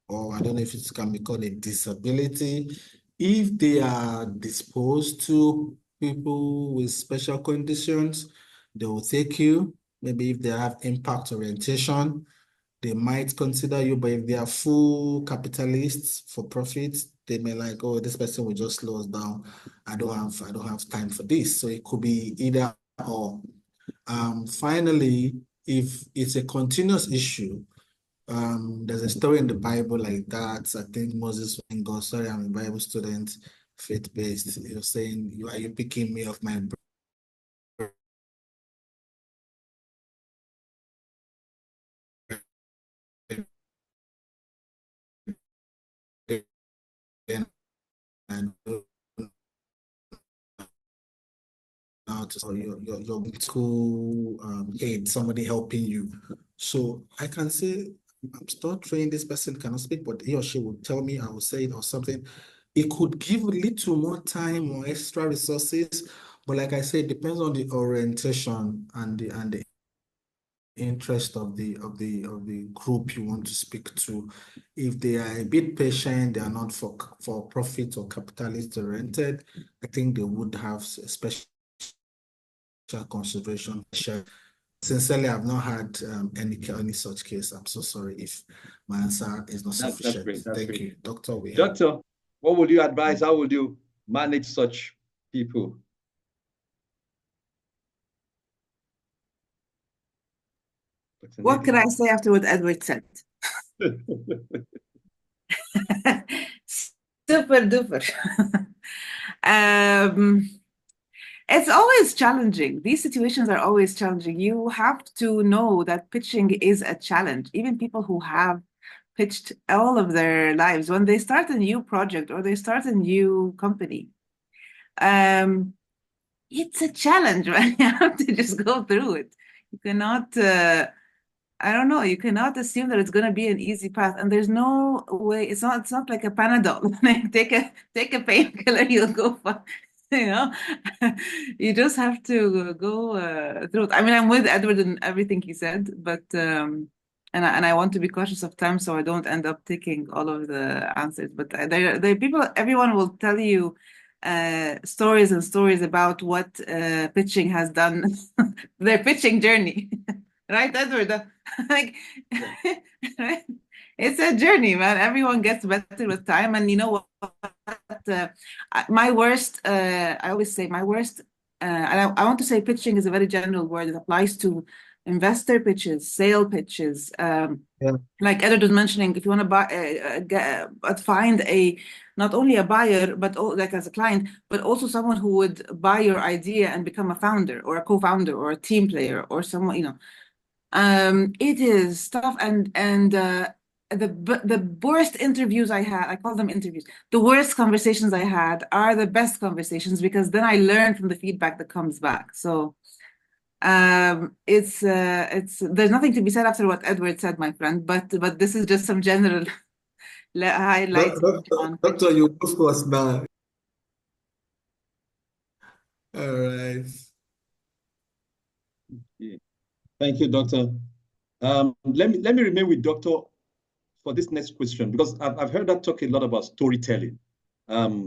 S4: or I don't know if it can be called a disability. If they are disposed to people with special conditions, they will take you. Maybe if they have impact orientation, they might consider you, but if they are full capitalists for profit, they may like, oh, this person will just slow us down. I don't have time for this. So it could be either or. Finally, if it's a continuous issue, there's a story in the Bible like that. I think Moses, when God, sorry, I'm a Bible student, faith-based. You're saying, are you picking me off my and or your school aid, somebody helping you. So I can say, I'm still trained, this person cannot speak, but he or she will tell me, I will say it or something. It could give a little more time or extra resources, but like I said, it depends on the orientation and the interest of the group you want to speak to. If they are a bit patient, they are not for profit or capitalist oriented, I think they would have special consideration. Sincerely, I've not had any such case. I'm so sorry if my answer is not sufficient.
S2: That's great. That's
S4: Thank
S2: great.
S4: you, Doctor.
S2: Doctor, what would you advise? How would you manage such people?
S3: What can I say after what Edward said? Super duper. It's always challenging. These situations are always challenging. You have to know that pitching is a challenge. Even people who have pitched all of their lives, when they start a new project or they start a new company, it's a challenge, right? You have to just go through it. You cannot I don't know. You cannot assume that it's going to be an easy path, and there's no way. It's not like a Panadol. Like take a painkiller, you'll go fine. You know, you just have to go through it. I mean, I'm with Edward in everything he said, but and I want to be cautious of time so I don't end up taking all of the answers. But there are people. Everyone will tell you stories and stories about what pitching has done, their pitching journey. Right, Edward? Like, right? It's a journey, man. Everyone gets better with time. And you know what? My worst, I always say my worst, and I want to say pitching is a very general word. It applies to investor pitches, sale pitches.
S4: Yeah.
S3: Like Edward was mentioning, if you want to buy, find a not only a buyer, but like as a client, but also someone who would buy your idea and become a founder or a co-founder or a team player or someone, you know. It is tough, and the worst interviews I had, I call them interviews. The worst conversations I had are the best conversations because then I learn from the feedback that comes back. So it's there's nothing to be said after what Edward said, my friend. But this is just some general highlights on
S4: Doctor, you go first now. All right.
S2: Yeah. Thank you, Doctor. Let me remain with Doctor for this next question because I've heard that talk a lot about storytelling.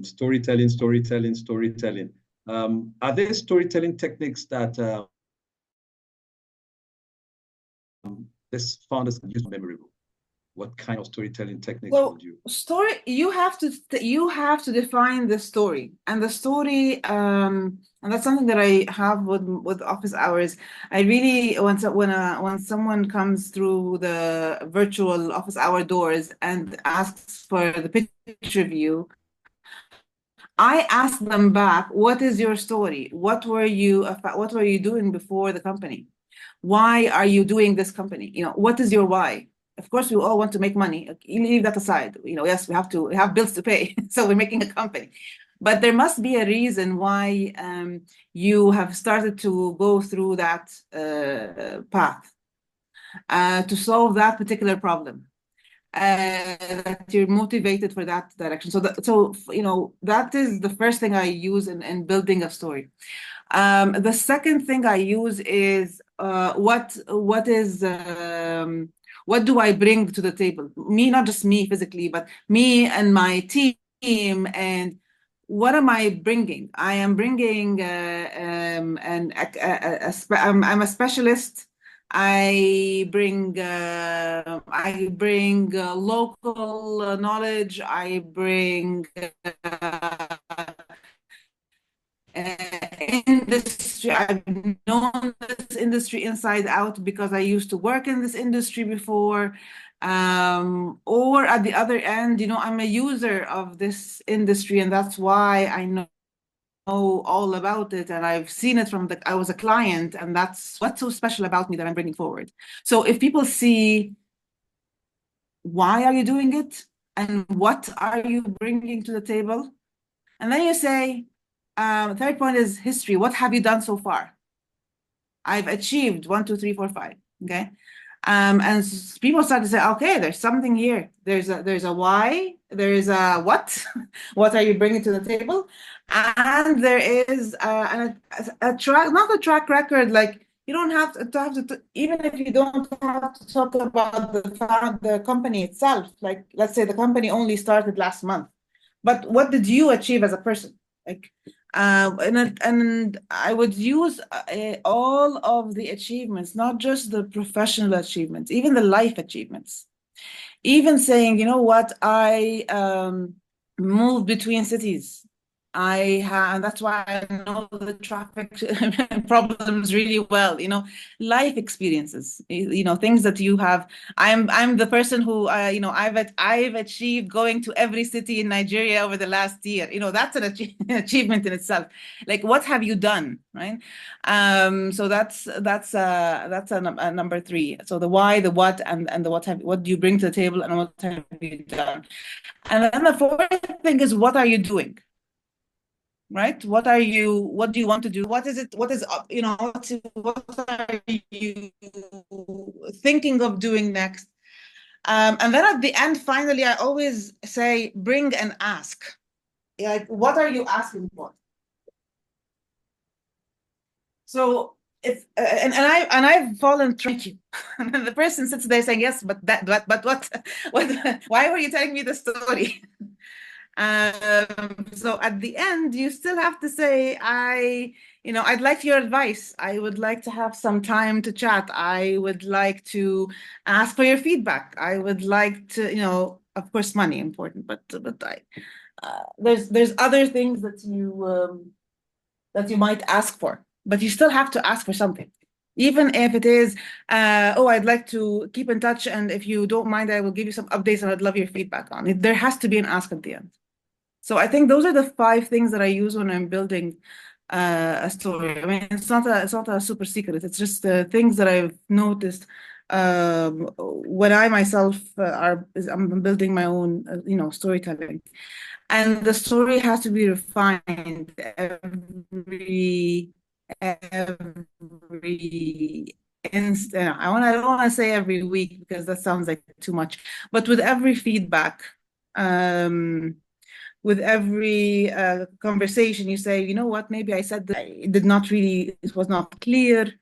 S2: Storytelling. Are there storytelling techniques that this founders can use memorable? What kind of storytelling techniques would you?
S3: Story, you have to define the story, and the story, and that's something that I have with office hours. I really when someone comes through the virtual office hour doors and asks for the pitch review, I ask them back, what is your story? What were you doing before the company? Why are you doing this company? You know, what is your why? Of course, we all want to make money. You leave that aside. You know, yes, we have bills to pay, so we're making a company. But there must be a reason why you have started to go through that path to solve that particular problem. That you're motivated for that direction. So you know, that is the first thing I use in building a story. The second thing I use is what do I bring to the table? Me, not just me physically, but me and my team. And what am I bringing? I am bringing I'm a specialist. I bring local knowledge. I bring industry. I've known this industry inside out because I used to work in this industry before. Or at the other end, you know, I'm a user of this industry, and that's why I know all about it, and I've seen it from I was a client, and that's what's so special about me that I'm bringing forward. So if people see why are you doing it and what are you bringing to the table, and then you say, third point is history. What have you done so far? I've achieved 1, 2, 3, 4, 5. Okay. And people start to say, okay, there's something here. There's a why, there is a what, what are you bringing to the table? And there is a track, not a track record, like you don't have to even if you don't have to talk about the company itself, like let's say the company only started last month, but what did you achieve as a person? Like, and I would use all of the achievements, not just the professional achievements, even the life achievements. Even saying, you know what, I moved between cities. And that's why I know the traffic problems really well. You know, life experiences. You know, things that you have. I'm the person who you know, I've achieved going to every city in Nigeria over the last year. You know, that's an achievement in itself. Like, what have you done, right? So that's a number 3. So the why, the what, and the what do you bring to the table, and what have you done? And then the fourth thing is, what are you doing? Right? What do you want to do? What is it? What is, you know, what are you thinking of doing next? And then at the end, finally, I always say, bring and ask. Like, what are you asking for? So if I've fallen, thank you. And the person sits there saying, yes, but what why were you telling me the story? So at the end, you still have to say, I'd like your advice. I would like to have some time to chat. I would like to ask for your feedback. I would like to, of course, money important, but there's other things that you might ask for, but you still have to ask for something. Even if it is, I'd like to keep in touch, and if you don't mind, I will give you some updates, and I'd love your feedback on it. There has to be an ask at the end. So I think those are the 5 things that I use when I'm building a story. I mean, it's not a super secret. It's just things that I've noticed when I myself I'm building my own, storytelling, and the story has to be refined every instant. I don't want to say every week because that sounds like too much, but with every feedback. With every conversation, you say, you know what, maybe I said that it was not clear.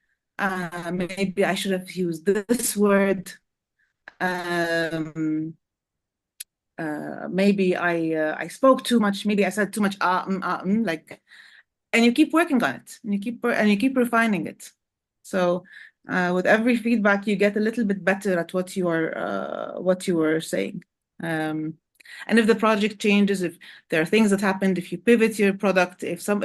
S3: Maybe I should have used this word. Maybe I spoke too much. Maybe I said too much. Like, and you keep working on it, and you keep refining it. So with every feedback, you get a little bit better at what you were saying. And if the project changes, if there are things that happened, if you pivot your product, if some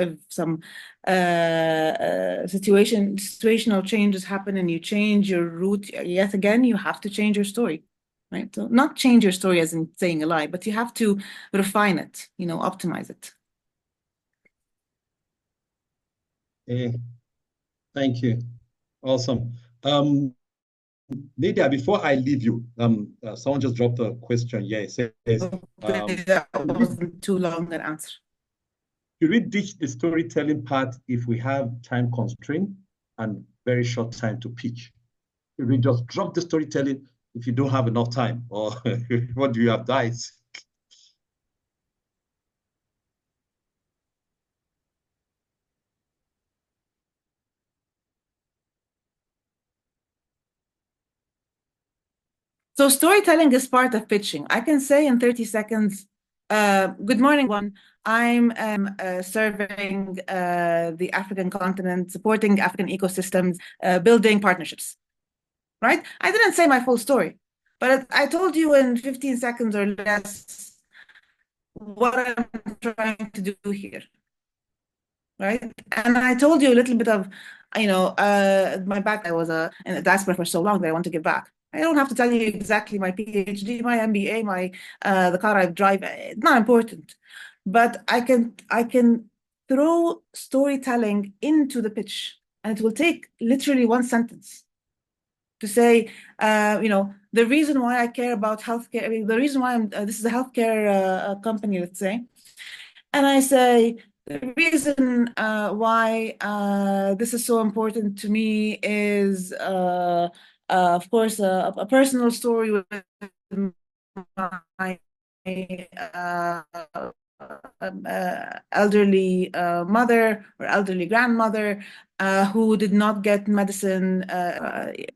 S3: situational changes happen and you change your route, yet again, you have to change your story, right? So not change your story as in saying a lie, but you have to refine it, optimize it.
S2: Thank you. Awesome. Nadia, before I leave you, someone just dropped a question here. It says,
S3: that wasn't too long an answer.
S2: Should we ditch the storytelling part if we have time constraint and very short time to pitch? Should we just drop the storytelling if you don't have enough time? Or what do you advise?
S3: So storytelling is part of pitching. I can say in 30 seconds, good morning, everyone. I'm serving the African continent, supporting African ecosystems, building partnerships, right? I didn't say my full story, but I told you in 15 seconds or less what I'm trying to do here, right? And I told you a little bit of, my back. I was in a diaspora for so long that I want to give back. I don't have to tell you exactly my PhD, my MBA, the car I drive. It's not important, but I can throw storytelling into the pitch, and it will take literally 1 sentence to say, the reason why I care about healthcare. I mean, the reason why this is a healthcare company, let's say, and I say, the reason why this is so important to me is, of course, a personal story with my elderly mother or elderly grandmother who did not get medicine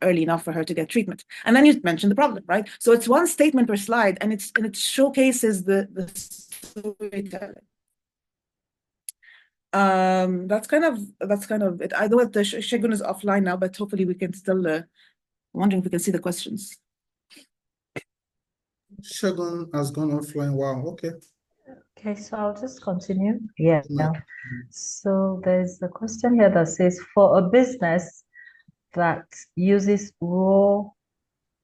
S3: early enough for her to get treatment. And then you mention the problem, right? So it's 1 statement per slide, and it showcases the storytelling. That's kind of it. I know that the Shagun is offline now, but hopefully we can still wondering if we can see the questions.
S4: Shagun has gone offline. Wow. Okay.
S1: Okay, so I'll just continue. Yeah. So there's a question here that says, for a business that uses raw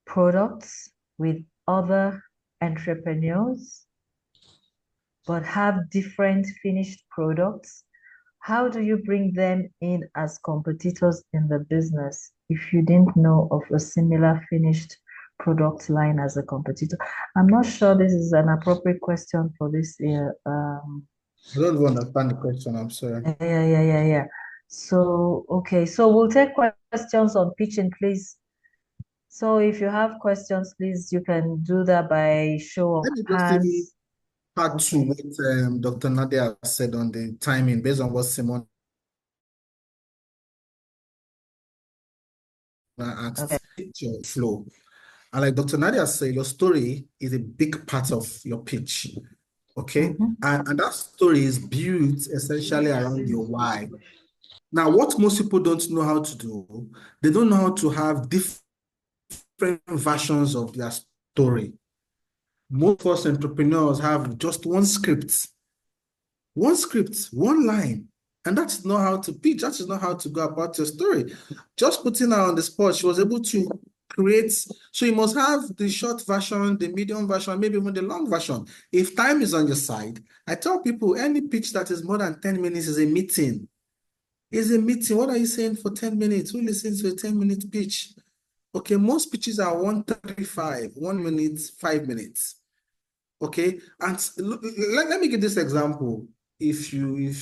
S1: products with other entrepreneurs, but have different finished products, how do you bring them in as competitors in the business if you didn't know of a similar finished product line as a competitor? I'm not sure this is an appropriate question for this year.
S4: I don't even understand the question. I'm sorry.
S1: Yeah. So, okay, so we'll take questions on pitching, please. So if you have questions, please, you can do that by show of
S4: Let me just
S1: hands.
S4: add to what Dr. Nadia said on the timing based on what Simon asked. Your flow. And like Dr. Nadia said, your story is a big part of your pitch. Okay. And that story is built essentially around your why. Now, what most people don't know how to do, they don't know how to have different versions of their story. Most of us entrepreneurs have just one script, one line. And that's not how to pitch. That is not how to go about your story. Just putting her on the spot, she was able to create. So you must have the short version, the medium version, maybe even the long version. If time is on your side, I tell people any pitch that is more than 10 minutes is a meeting. Is a meeting. What are you saying for 10 minutes? Who listens to a 10-minute pitch? Okay, most pitches are 135, 1 minute, 5 minutes. Okay, and let me give this example. If you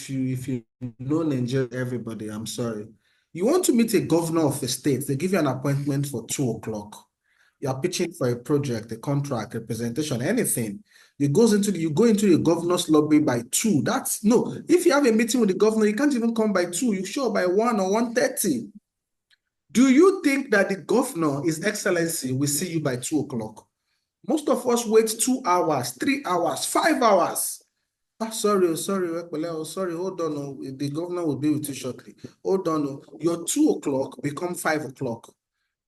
S4: know Nigeria, everybody, I'm sorry. You want to meet a governor of a state, they give you an appointment for 2 o'clock. You are pitching for a project, a contract, a presentation, anything. You go into the governor's lobby by 2. That's no. If you have a meeting with the governor, you can't even come by 2. You show up by 1 or 1:30. Do you think that the governor, His Excellency, will see you by 2 o'clock? Most of us wait 2 hours, 3 hours, 5 hours. Sorry, hold on. The governor will be with you shortly. Hold on. Your 2 o'clock become 5 o'clock.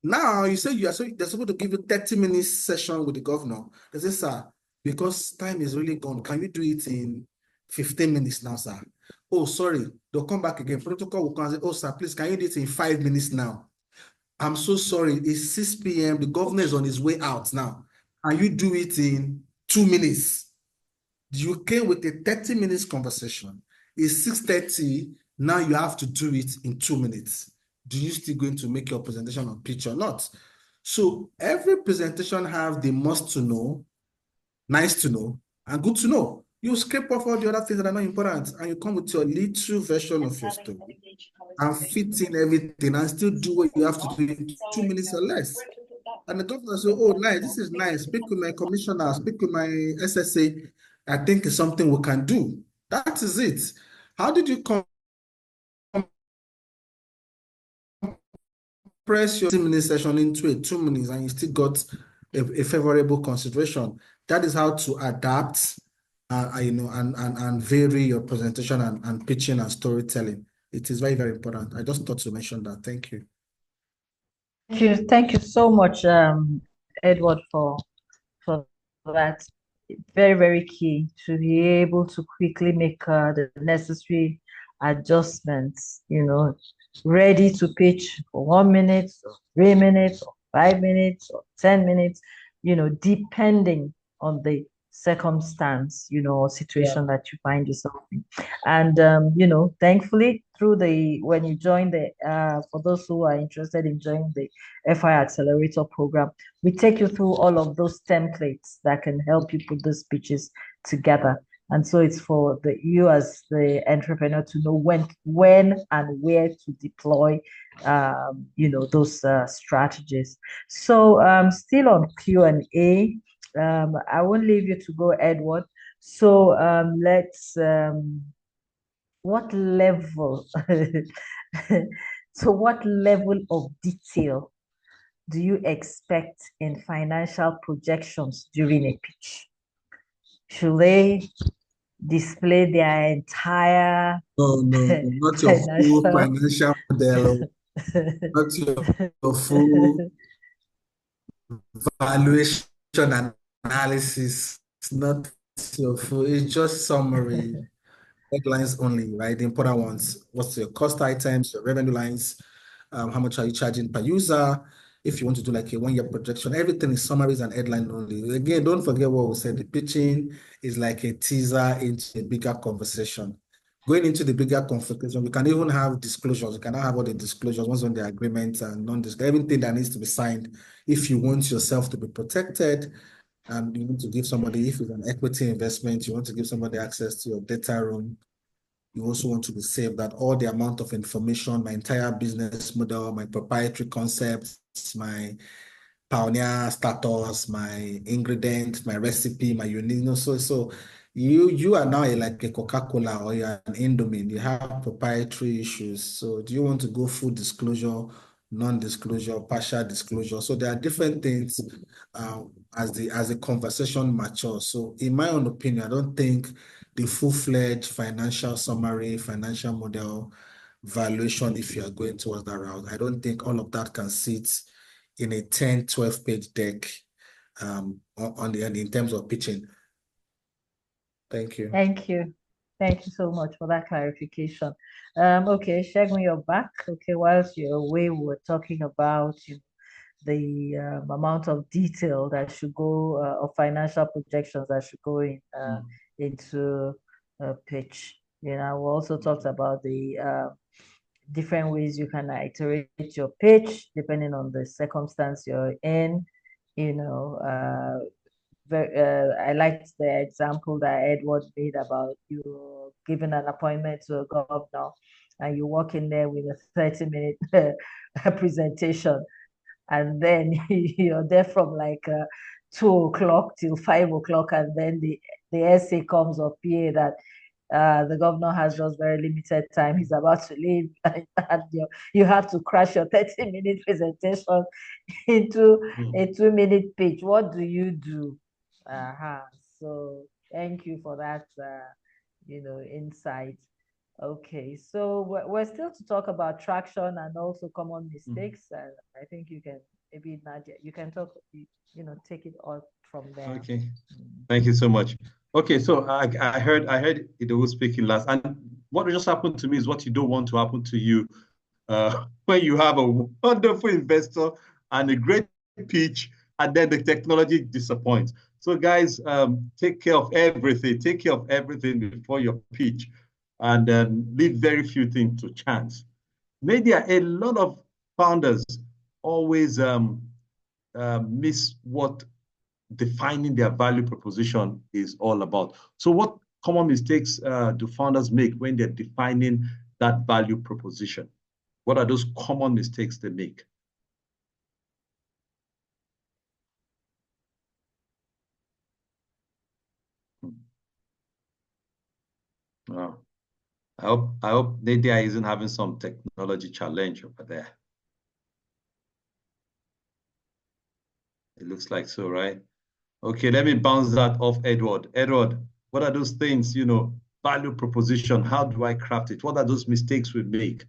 S4: Now you say they're supposed to give you 30 minutes session with the governor. They say, sir, because time is really gone, can you do it in 15 minutes now, sir? Oh, sorry. They'll come back again. Protocol will come and say, oh, sir, please, can you do it in 5 minutes now? I'm so sorry. It's 6 p.m. The governor is on his way out now. And you do it in 2 minutes. You came with a 30 minutes conversation. It's 6:30. Now you have to do it in 2 minutes. Do you still going to make your presentation on pitch or not? So every presentation have the must to know, nice to know, and good to know. You scrape off all the other things that are not important, and you come with your little version of your story and fit in everything and still do what you have to do in 2 minutes or less. And the governor said, oh, nice, this is nice. Speak with my commissioner, speak with my SSA. I think it's something we can do. That is it. How did you compress your 10-minute session into a 2 minutes and you still got a favorable consideration? That is how to adapt, and vary your presentation and pitching and storytelling. It is very, very important. I just thought to mention that. Thank you.
S1: Thank you so much, Edward, for that. Very, very key to be able to quickly make the necessary adjustments, ready to pitch for 1 minute, or 3 minutes, or 5 minutes, or 10 minutes, depending on the circumstance, or situation that you find yourself in. And, thankfully, when you join for those who are interested in joining the FI Accelerator program, we take you through all of those templates that can help you put those pitches together. And so it's for you as the entrepreneur to know when and where to deploy, those strategies. So still on Q&A, I won't leave you to go, Edward. So let's, what level, so what level of detail do you expect in financial projections during a pitch? Should they display their entire
S4: No, not your full financial model, not your full valuation analysis. It's not your full, it's just summary, headlines only, right? The important ones. What's your cost items, your revenue lines, how much are you charging per user? If you want to do like a 1-year projection, everything is summaries and headline only. Again, don't forget what we said. The pitching is like a teaser into a bigger conversation. Going into the bigger conversation, we can even have disclosures. We can have all the disclosures once on the agreements and non-disclosure, everything that needs to be signed. If you want yourself to be protected, and you need to give somebody, if it's an equity investment, you want to give somebody access to your data room. You also want to be safe that all the amount of information, my entire business model, my proprietary concepts, my pioneer status, my ingredient, my recipe, my unique. So you are now like a Coca-Cola or you're an Indomie. You have proprietary issues. So do you want to go full disclosure, non-disclosure, partial disclosure? So there are different things as the conversation matures. So in my own opinion, I don't think the full-fledged financial summary, financial model valuation if you are going towards that route. I don't think all of that can sit in a 10, 12-page deck in terms of pitching. Thank you.
S1: Thank you. Thank you so much for that clarification. Okay, Shegun, you're back. Okay, whilst you're away, we were talking about the amount of detail that should go of financial projections that should go into a pitch. We also talked about the different ways you can iterate your pitch depending on the circumstance you're in. I liked the example that Edward made about you giving an appointment to a governor and you walk in there with a 30-minute presentation, and then you're there from like 2 o'clock till 5 o'clock, and then the essay comes up here that the governor has just very limited time. He's about to leave, and you have to crash your 30-minute presentation into a 2-minute pitch. What do you do? So thank you for that, insight. Okay, so we're still to talk about traction and also common mistakes. And I think you can maybe Nadia, you can talk, take it all from there.
S2: Okay, thank you so much. Okay, so I heard Idowu speaking last, and what just happened to me is what you don't want to happen to you when you have a wonderful investor and a great pitch, and then the technology disappoints. So guys, take care of everything. Take care of everything before your pitch, and leave very few things to chance. Maybe a lot of founders always miss what defining their value proposition is all about. So what common mistakes do founders make when they're defining that value proposition? What are those common mistakes they make? Wow. I hope Nadia isn't having some technology challenge over there. It looks like so, right? Okay, let me bounce that off Edward. Edward, what are those things, value proposition? How do I craft it? What are those mistakes we make,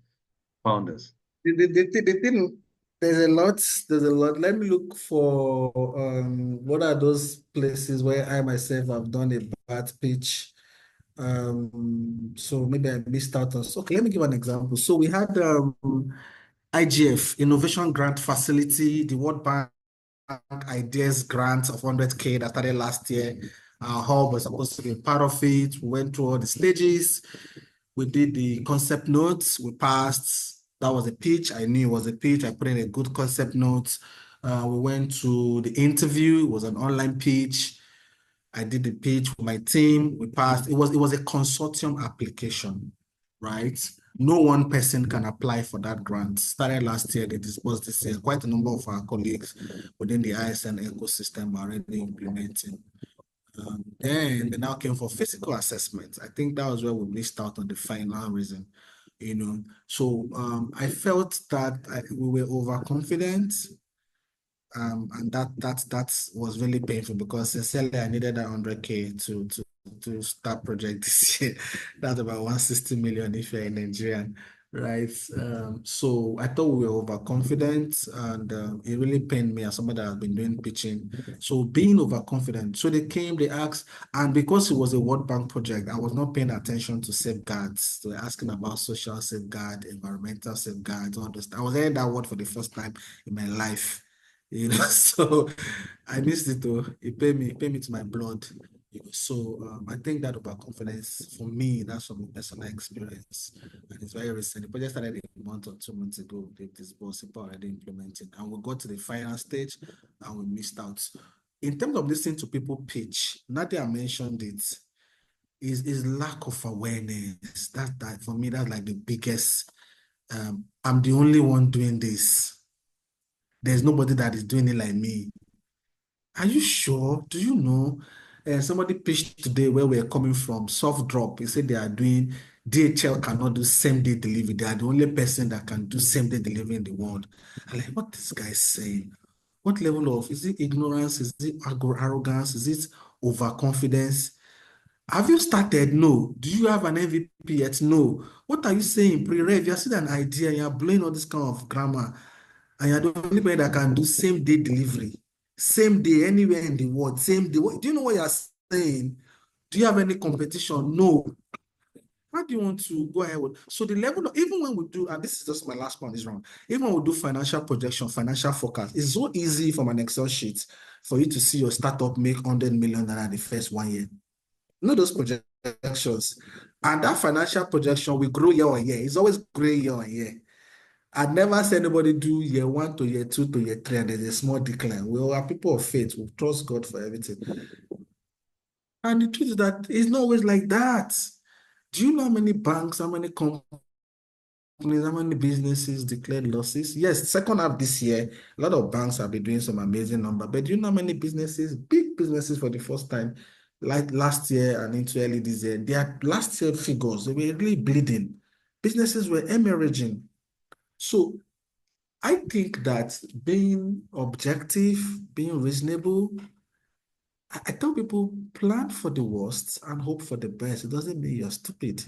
S2: founders?
S4: The thing, there's a lot. Let me look for what are those places where I myself have done a bad pitch. So maybe I missed out on. Okay, let me give an example. So we had IGF, Innovation Grant Facility, the World Bank Ideas Grant of 100K that started last year. Our hub was supposed to be part of it. We went through all the stages. We did the concept notes. We passed. That was a pitch. I knew it was a pitch. I put in a good concept note. We went to the interview. It was an online pitch. I did the pitch with my team. We passed. It was a consortium application, right? No one person can apply for that grant. Started last year, they disbursed this year. Quite a number of our colleagues within the ISN ecosystem are already implementing. Then they now came for physical assessment. I think that was where we missed out on the final reason, So I felt that we were overconfident. And that was really painful because sincerely I needed that 100K to start project this year. That's about 160 million if you're a Nigerian, right? So I thought we were overconfident, and it really pained me as somebody that has been doing pitching. So being overconfident. So they asked, and because it was a World Bank project, I was not paying attention to safeguards. So they're asking about social safeguard, environmental safeguards, all this. I was hearing that word for the first time in my life. So I missed it though. It paid me to my blood. So I think that overconfidence for me, that's from a personal experience, and it's very recent. The project started a month or 2 months ago. This was already implementing, and we got to the final stage, and we missed out. In terms of listening to people pitch, Nadia mentioned it. Is lack of awareness. That for me, that's like the biggest. I'm the only one doing this. There's nobody that is doing it like me. Are you sure? Do you know? Somebody pitched today where we're coming from, soft drop. He said they are doing, DHL cannot do same-day delivery. They are the only person that can do same-day delivery in the world. I'm like, what this guy is saying? What level of, is it ignorance? Is it arrogance? Is it overconfidence? Have you started? No. Do you have an MVP yet? No. What are you saying? Pre-rev, you're seeing an idea, you're blowing all this kind of grammar, and you're the only person that can do same day delivery, same day, anywhere in the world, same day. Do you know what you're saying? Do you have any competition? No. How do you want to go ahead with? So the level of, even when we do, and this is just my last point is wrong, even when we do financial projection, financial forecast, it's so easy from an Excel sheet for you to see your startup make 100 million naira the first 1 year. You know those projections. And that financial projection will grow year on year. It's always growing year on year. I'd never seen anybody do year 1 to year 2 to year 3, and there's a small decline. We are people of faith. We trust God for everything. And the truth is that it's not always like that. Do you know how many banks, how many companies, how many businesses declared losses? Yes, second half this year, a lot of banks have been doing some amazing number. But do you know how many businesses, big businesses for the first time, like last year and into early this year, their last year figures, they were really bleeding. Businesses were hemorrhaging. So I think that being objective, being reasonable, I tell people plan for the worst and hope for the best. It doesn't mean you're stupid.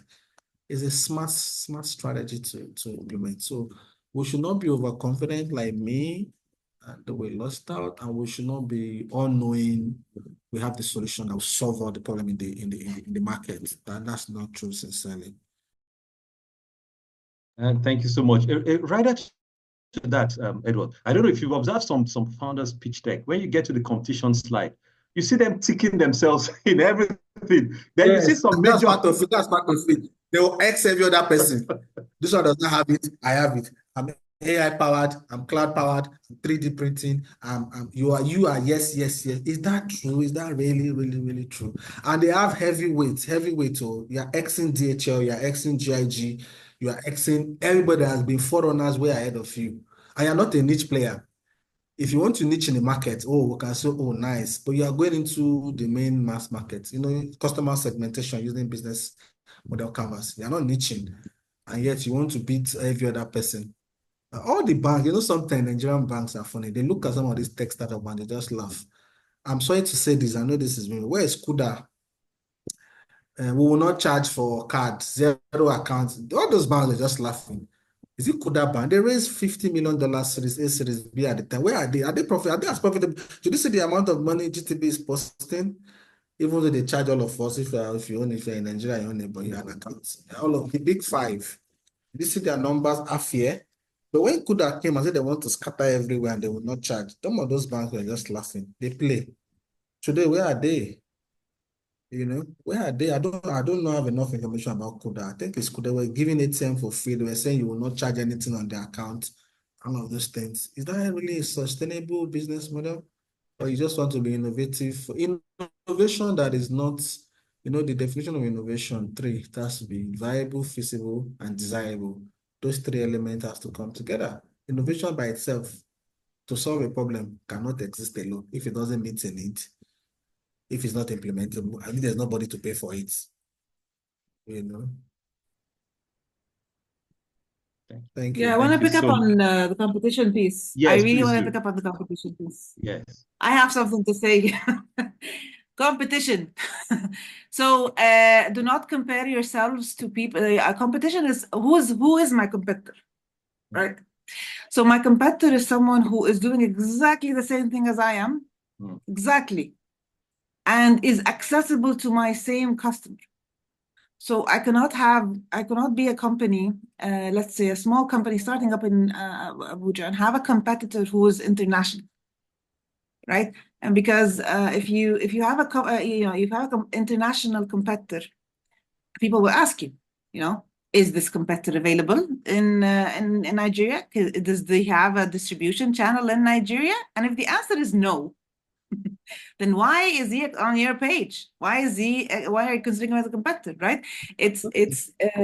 S4: It's a smart strategy to implement. So we should not be overconfident like me and we lost out, and we should not be all knowing we have the solution that will solve all the problem in the market. That's not true, sincerely.
S2: And thank you so much. Right at that, Edward, I don't know if you've observed some founders pitch deck. When you get to the competition slide, you see them ticking themselves in everything. Then you see some
S4: That's
S2: major.
S4: part of it. That's part of it. They will X every other person. This one does not have it. I have it. I'm AI powered. I'm cloud powered. I'm 3D printing. You are yes. Is that true? Is that really true? And they have heavyweight. Oh, you're Xing DHL. You're Xing GIG. You are Xing everybody that has been forerunners way ahead of you, and you're not a niche player. If you want to niche in the market, we can say, oh, nice. But you are going into the main mass market, customer segmentation using business model canvas. You're not niching, and yet you want to beat every other person. All the banks, sometimes Nigerian banks are funny. They look at some of these tech startups and they just laugh. I'm sorry to say this. I know this is me. Where is Kuda? We will not charge for cards, zero accounts. All those banks are just laughing. Is it Kuda Bank? They raised $50 million Series A, Series B at the time. Where are they? Are they profitable? Are they as profitable? Did you see the amount of money GTB is posting? Even though they charge all of us, if you're in Nigeria, you own it, but you have an account. All of the big five. Did you see their numbers half year? But when Kuda came and said they want to scatter everywhere and they will not charge, some of those banks were just laughing. They play. Today, where are they? Where are they? I don't know have enough information about Kuda. I think it's Kuda. They were giving ATM for free. They were saying you will not charge anything on their account. All of those things. Is that really a sustainable business model? Or you just want to be innovative? Innovation that is not, the definition of innovation, three, it has to be viable, feasible, and desirable. Those three elements has to come together. Innovation by itself to solve a problem cannot exist alone if it doesn't meet a need. If it's not implementable, I mean, there's nobody to pay for it. Thank you.
S3: Yeah, I want to pick up
S2: so
S3: on the competition piece.
S2: Yes,
S3: I really
S2: please
S3: want to
S2: do.
S3: pick up on the competition piece.
S2: Yes.
S3: I have something to say. Competition. So do not compare yourselves to people. Competition is who is my competitor, right? So my competitor is someone who is doing exactly the same thing as I am, exactly, and is accessible to my same customer. So I cannot be a company, let's say a small company starting up in Abuja, and have a competitor who is international, right? And because if you have an international competitor, people will ask you, is this competitor available in Nigeria? Does they have a distribution channel in Nigeria? And if the answer is no, then why is he on your page? Why are you considering him as a competitor, right? It's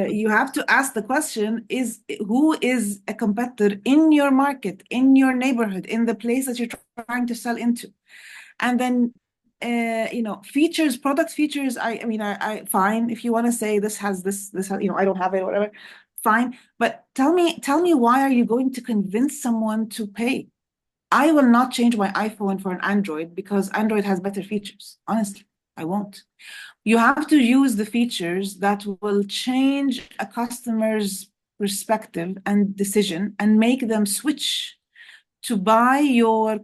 S3: you have to ask the question, who is a competitor in your market, in your neighborhood, in the place that you're trying to sell into? And then features, product features, I fine, if you want to say this has this has, I don't have it, whatever, fine. But tell me why are you going to convince someone to pay? I will not change my iPhone for an Android because Android has better features, honestly. I won't. You have to use the features that will change a customer's perspective and decision and make them switch to buy your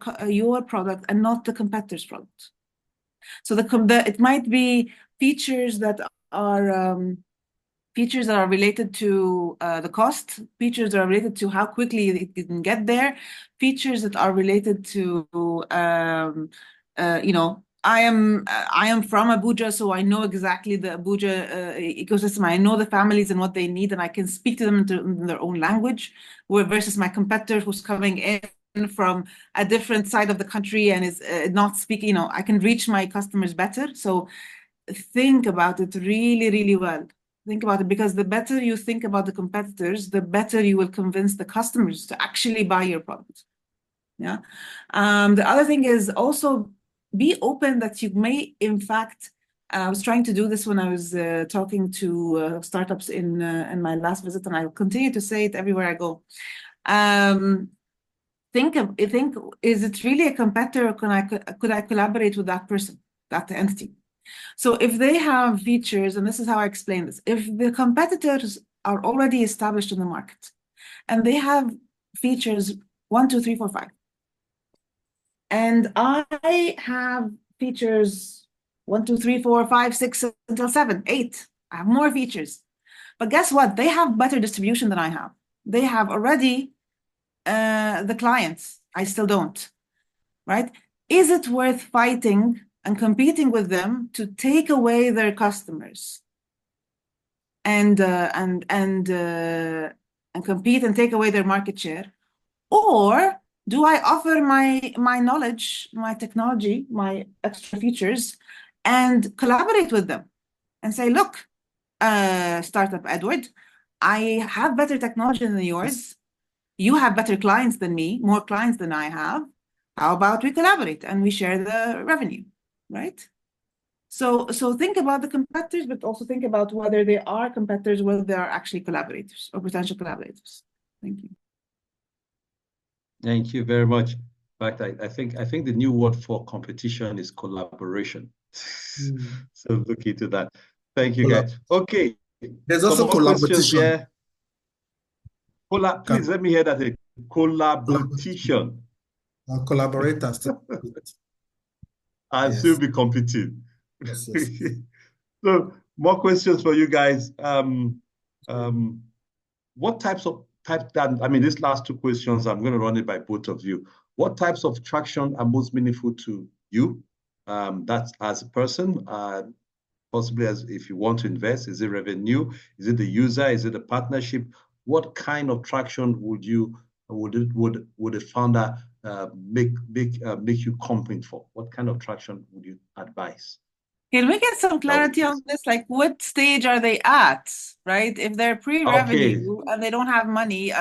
S3: product and not the competitor's product. So it might be features that are related to the cost, features that are related to how quickly it can get there, features that are related to I am from Abuja, so I know exactly the Abuja ecosystem. I know the families and what they need, and I can speak to them in their own language. Versus my competitor who's coming in from a different side of the country and is not speaking. I can reach my customers better. So think about it really, really well. Think about it, because the better you think about the competitors, the better you will convince the customers to actually buy your product. Yeah. The other thing is also be open that you may, in fact, I was trying to do this when I was talking to startups in my last visit, and I'll continue to say it everywhere I go. Think, is it really a competitor, or could I collaborate with that person, that entity? So if they have features, and this is how I explain this, if the competitors are already established in the market and they have features 1, 2, 3, 4, 5, and I have features 1, 2, 3, 4, 5, 6 until 7, 8, I have more features. But guess what? They have better distribution than I have. They have already the clients. I still don't, right? Is it worth fighting and competing with them to take away their customers and compete and take away their market share? Or do I offer my knowledge, my technology, my extra features, and collaborate with them and say, look, Startup Edward, I have better technology than yours. You have better clients than me, more clients than I have. How about we collaborate and we share the revenue, right? So think about the competitors, but also think about whether they are competitors, whether they are actually collaborators or potential collaborators. Thank you.
S2: Thank you very much. In fact, I think the new word for competition is collaboration. So look into that. Thank you, guys. Okay.
S4: There's also collaboration.
S2: Yeah. Please let me hear that. Collaboration.
S4: Collaborators.
S2: I'll still be competing.
S4: Yes.
S2: So more questions for you guys. What these last two questions, I'm going to run it by both of you. What types of traction are most meaningful to you? That's as a person, possibly as if you want to invest. Is it revenue? Is it the user? Is it a partnership? What kind of traction would a founder make you compete for? What kind of traction would you advise?
S3: Can we get some clarity on this? Like, what stage are they at, right? If they're pre-revenue and they don't have money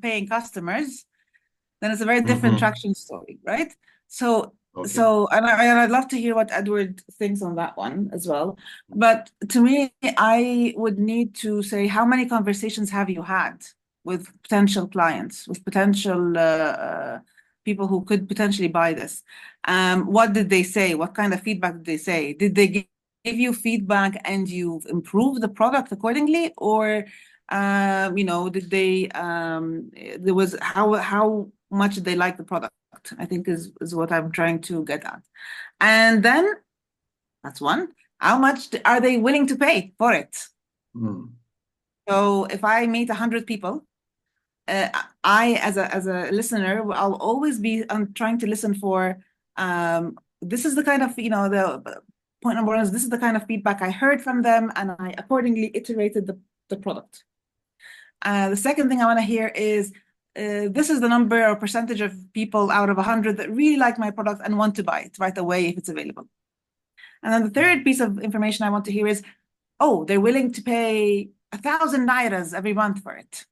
S3: paying customers, then it's a very different traction story, right? So, and I'd love to hear what Edward thinks on that one as well. But to me, I would need to say, how many conversations have you had with potential clients, with potential people who could potentially buy this? What did they say? What kind of feedback did they say? Did they give you feedback and you've improved the product accordingly? Or, did they, how much did they like the product? I think is what I'm trying to get at. And then, that's one, how much are they willing to pay for it? So if I meet 100 people, I, as a listener, I'll always be trying to listen for, this is the kind of, the point number one is this is the kind of feedback I heard from them, and I accordingly iterated the product. The second thing I want to hear is, this is the number or percentage of people out of 100 that really like my product and want to buy it right away if it's available. And then the third piece of information I want to hear is, oh, they're willing to pay 1,000 nairas every month for it.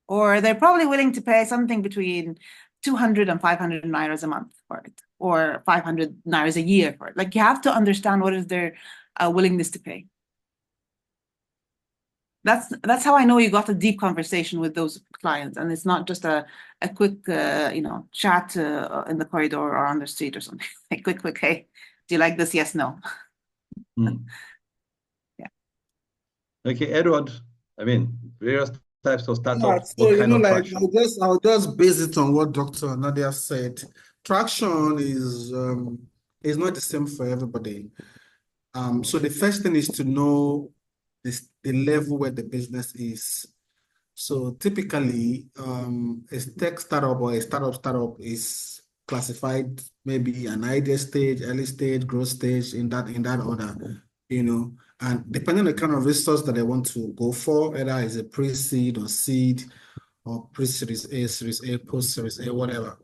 S3: Or they're probably willing to pay something between 200 and 500 nairas a month for it, or 500 nairas a year for it. Like, you have to understand what is their willingness to pay. That's how I know you got a deep conversation with those clients, and it's not just a quick chat in the corridor or on the street or something. Like quick, hey, do you like this? Yes, no.
S2: Mm.
S3: Yeah.
S2: Okay, Edward. I mean, various types of
S4: Yeah,
S2: startups.
S4: so
S2: What kind of
S4: like
S2: traction?
S4: I'll just base it on what Dr. Nadia said. Traction is not the same for everybody. So the first thing is to know the level where the business is. So typically, a tech startup or a startup is classified maybe an idea stage, early stage, growth stage, in that order, And depending on the kind of resource that they want to go for, whether it's a pre-seed or seed or pre-series A, series A, post-series A, whatever.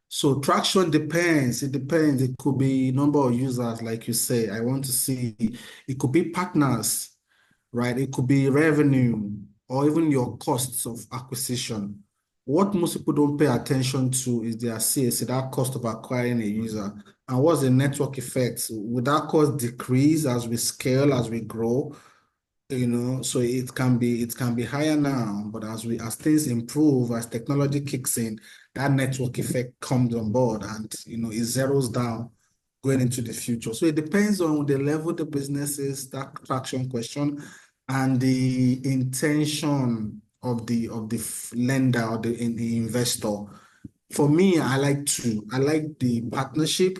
S4: So traction depends. It depends. It could be number of users, like you say. I want to see. It could be partners, right? It could be revenue or even your costs of acquisition. What most people don't pay attention to is their CAC, that cost of acquiring a user. And what's the network effect? Will that cost decrease as we scale, as we grow? So it can be higher now, but as things improve, as technology kicks in, that network effect comes on board and it zeroes down going into the future. So it depends on the level the business is, that traction question, and the intention of the lender or the investor. For me, I like two. I like the partnership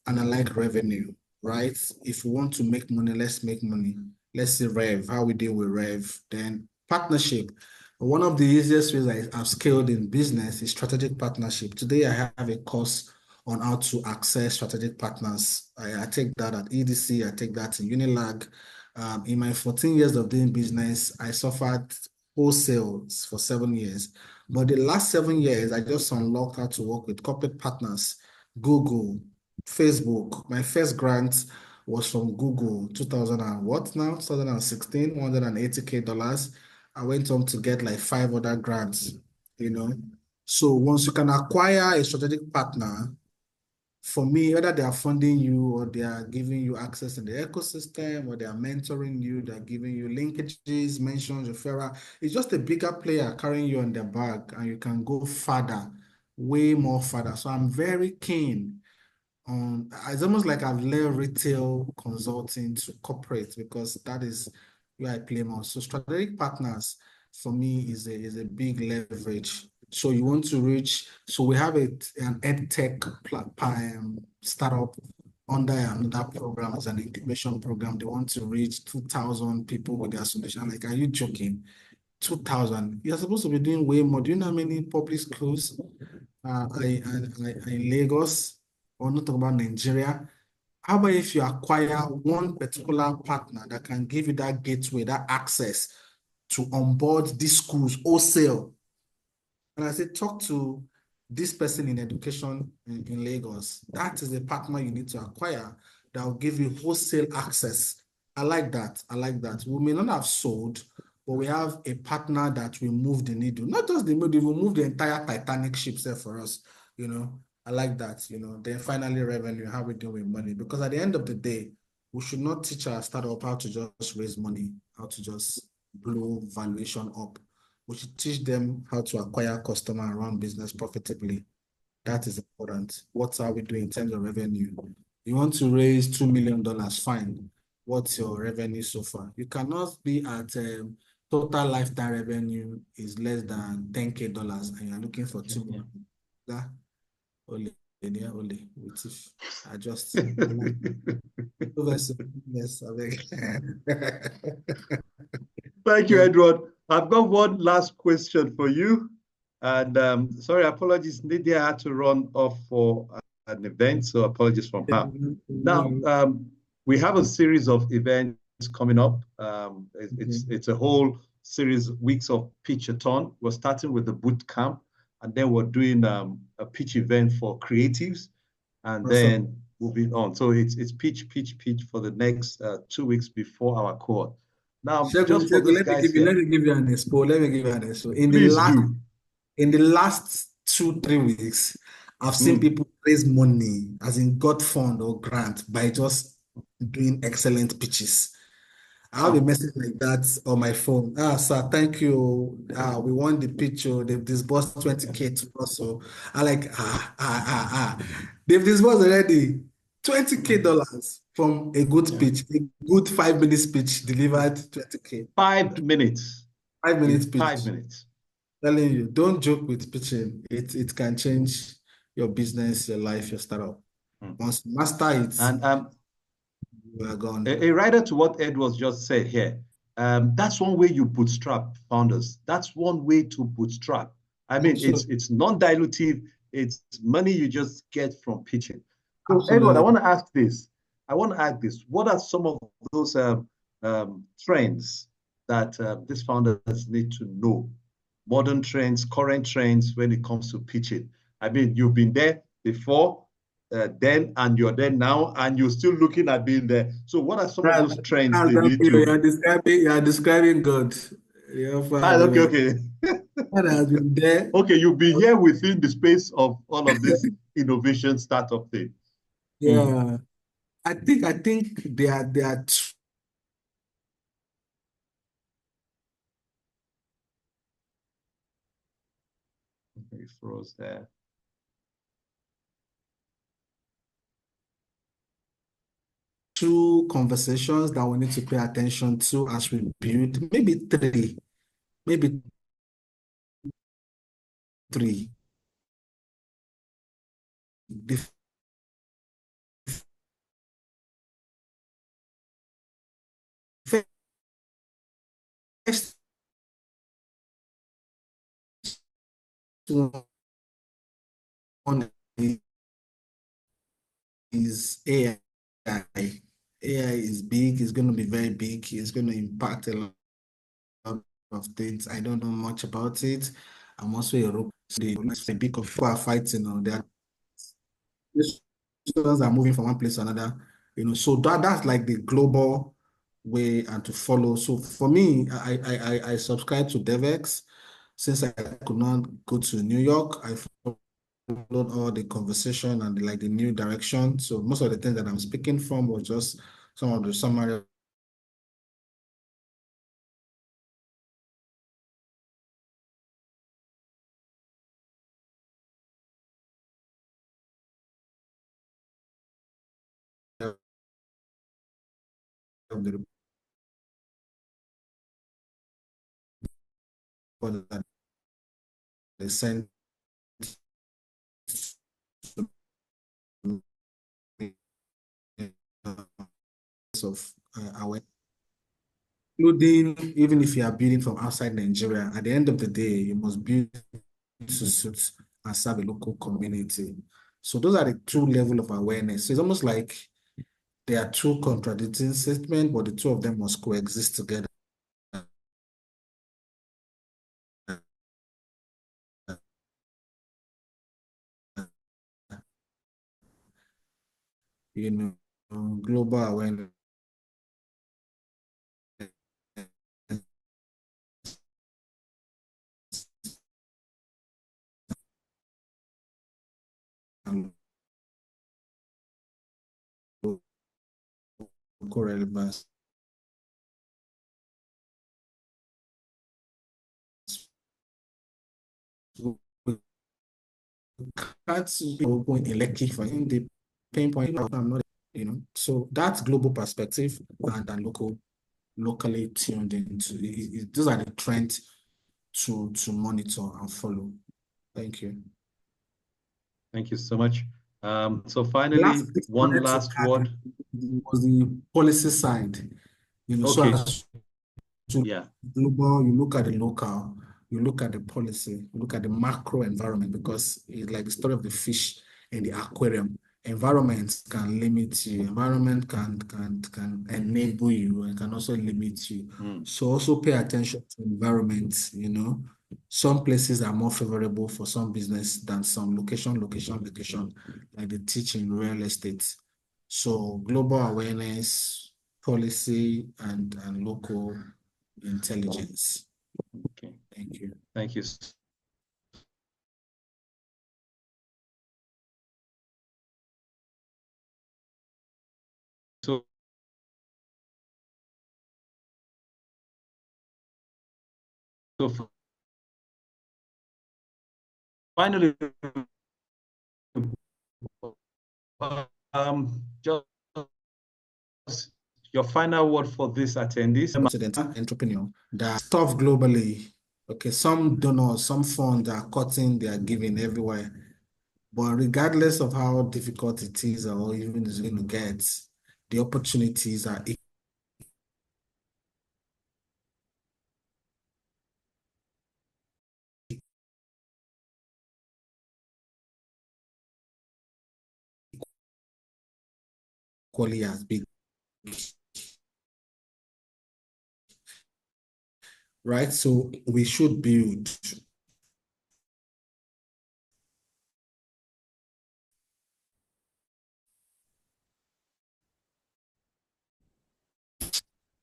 S4: and I like revenue, right? If we want to make money, let's make money. Let's see Rev, how we deal with Rev. Then partnership. One of the easiest ways I've scaled in business is strategic partnership. Today, I have a course on how to access strategic partners. I take that at EDC, I take that in Unilag. In my 14 years of doing business, I suffered wholesales for 7 years. But the last 7 years, I just unlocked how to work with corporate partners, Google, Facebook. My first grant was from Google, 2000 and what now? 2016, $180K. I went on to get like 5 other grants. So once you can acquire a strategic partner, for me, whether they are funding you or they are giving you access in the ecosystem or they are mentoring you, they're giving you linkages, mentions, referral, it's just a bigger player carrying you on their back and you can go further, way more further. So I'm very keen it's almost like I've led retail consulting to corporate because that is where I play more. So strategic partners for me is a big leverage. So you want to reach, so we have an ed tech startup under another program as an incubation program. They want to reach 2,000 people with their solution. Like, are you joking? 2,000. You're supposed to be doing way more. Do you know how many public schools in Lagos, or not talk about Nigeria? How about if you acquire one particular partner that can give you that gateway, that access to onboard these schools wholesale? And I say, talk to this person in education in Lagos. That is a partner you need to acquire that will give you wholesale access. I like that. I like that. We may not have sold, but we have a partner that will move the needle. Not just the needle, will move the entire Titanic ship there for us. I like that. Then finally revenue, how we deal with money. Because at the end of the day, we should not teach our startup how to just raise money, how to just blow valuation up. We should teach them how to acquire customer and run business profitably. That is important. What are we doing in terms of revenue? You want to raise $2 million, fine. What's your revenue so far? You cannot be at total lifetime revenue is less than $10K and you're looking for 2 million. That only with if I just yes,
S2: Thank you, Edward. I've got one last question for you. And sorry, apologies. Lydia had to run off for an event, so apologies from her. Now, we have a series of events coming up. It's a whole series, weeks of pitch-a-thon. We're starting with the boot camp, and then we're doing a pitch event for creatives, and then moving on. So it's pitch for the next 2 weeks before our cohort. Now, just for those guys here,
S4: let me give you an expo.
S2: Please do.
S4: In the last 2-3 weeks, I've seen people raise money, as in God fund or grant, by just doing excellent pitches. I have a message like that on my phone. Sir, thank you. We won the pitch. They've disbursed 20K to us. So I like, they've disbursed already $20K. from a good
S2: Yeah.
S4: speech, a good 5 minute speech delivered 20K.
S2: 5 minutes.
S4: 5 minute
S2: In
S4: speech.
S2: 5 minutes.
S4: Telling you, don't joke with pitching. It can change your business, your life, your startup. Once you master it,
S2: And
S4: you are gone.
S2: a rider to what Ed was just said here. That's one way you bootstrap founders. That's one way to bootstrap. I mean,
S4: Absolutely.
S2: it's non-dilutive. It's money you just get from pitching. So, Edward, I
S4: Absolutely.
S2: want to ask this. What are some of those trends that these founders need to know? Modern trends, current trends when it comes to pitching. I mean, you've been there before, then, and you're there now, and you're still looking at being there. So, what are some of those trends they need
S4: You
S2: to?
S4: are describing God. Your
S2: Okay,
S4: father.
S2: okay.
S4: God has been there.
S2: Okay, you'll be here within the space of all of this innovation startup thing.
S4: Yeah. I think there are
S2: He froze there.
S4: two conversations that we need to pay attention to as we build, maybe three, maybe three. The first one is AI. AI is big, it's going to be very big, it's going to impact a lot of things. I don't know much about it. I'm also a robot. The big of people are fighting, they are decisions are moving from one place to another, so that's like the global way and to follow. So for me, I subscribe to DevX. Since I could not go to New York, I followed all the conversation and like the new direction. So most of the things that I'm speaking from was just some of the summary of the report that they sent to me, of our including even if you are building from outside Nigeria, at the end of the day, you must build to suit and serve a local community. So those are the two levels of awareness. So it's almost like there are two contradicting statements, but the two of them must coexist together. Global awareness and local relevance. So we can't see people going electric for in the pain point. I'm not, So that's global perspective and locally tuned into. Those are the trends to monitor and follow. Thank you.
S2: Thank you so much. So
S4: The
S2: finally,
S4: last piece I
S2: one
S4: wanted to
S2: last
S4: add
S2: word.
S4: was the policy side. So
S2: Okay.
S4: as to
S2: Yeah.
S4: global, you look at the local, you look at the policy, you look at the macro environment, because it's like the story of the fish in the aquarium. Environment can limit you, environment can enable you, and can also limit you. So also pay attention to environment, Some places are more favorable for some business than some location, like the teaching real estate. So global awareness, policy, and local intelligence.
S2: Okay.
S4: Thank you.
S2: Thank you. So finally, just your final word for this attendees.
S4: Entrepreneur that stuff globally. Okay, some donors, some funds are cutting, they are giving everywhere. But regardless of how difficult it is or even is going to get, the opportunities are equally as big. Right? So we should build.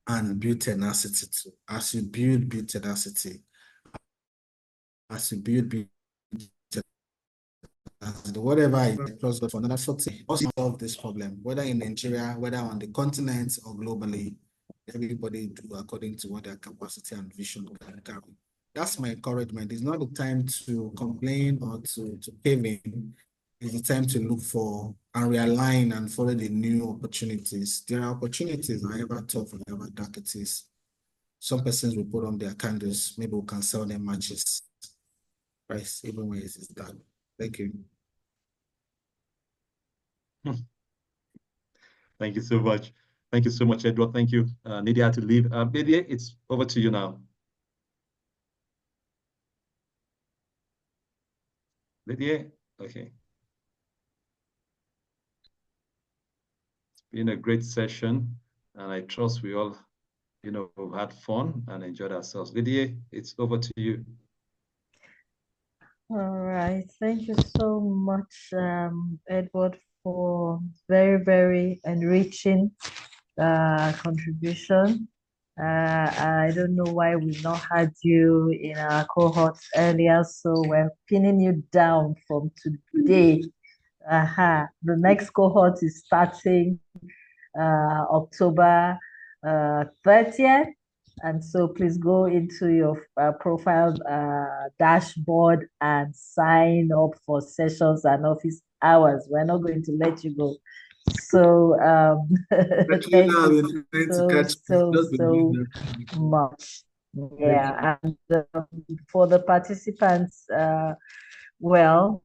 S4: And build tenacity too. As you build tenacity. As you build tenacity, whatever I plus God for another 40, also solve this problem, whether in Nigeria, whether on the continent or globally. Everybody do according to what their capacity and vision can carry. That's my encouragement. It's not the time to complain or to cave in. It's the time to look for and realign and follow the new opportunities. There are opportunities, however tough, however dark it is. Some persons will put on their candles. Maybe we can sell them matches. Price, even when it's done. Thank you.
S2: Thank you so much. Thank you so much, Edward. Thank you. Nydia had to leave. Nydia, it's over to you now. Nydia, okay. It's been a great session, and I trust we all, we've had fun and enjoyed ourselves. Nydia, it's over to you.
S1: All right. Thank you so much, Edward, for very, very enriching contribution. I don't know why we've not had you in our cohort earlier, so we're pinning you down from today. The next cohort is starting October 30th. And so please go into your profile dashboard and sign up for sessions and office hours. We're not going to let you go. So thank you so much. Yeah, and for the participants, well,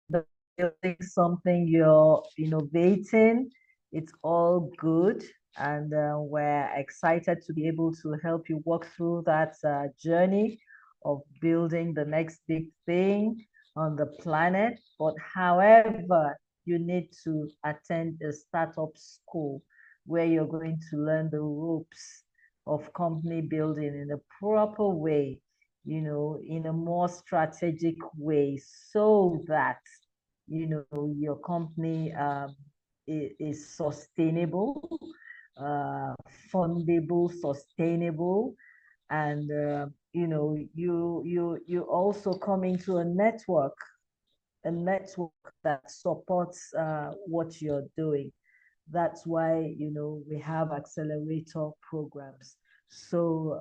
S1: building something you're innovating, it's all good. And we're excited to be able to help you walk through that journey of building the next big thing on the planet. But however, you need to attend a startup school where you're going to learn the ropes of company building in a proper way, in a more strategic way, so that your company is sustainable, fundable, sustainable, and you also come into a network that supports what you're doing. That's why we have accelerator programs. So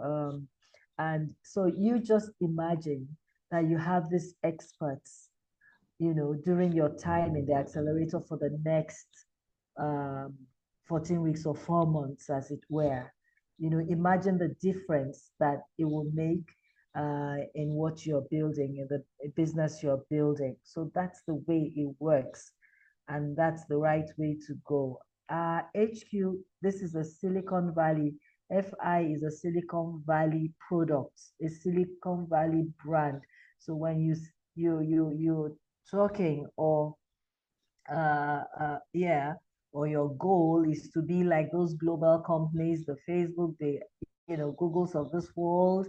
S1: and so you just imagine that you have these experts during your time in the accelerator for the next um, 14 weeks or 4 months, as it were. Imagine the difference that it will make in what you're building, in the business you're building. So that's the way it works. And that's the right way to go. HQ, this is a Silicon Valley. FI is a Silicon Valley product, a Silicon Valley brand. So when you're talking or or your goal is to be like those global companies, the Facebook, the Googles of this world,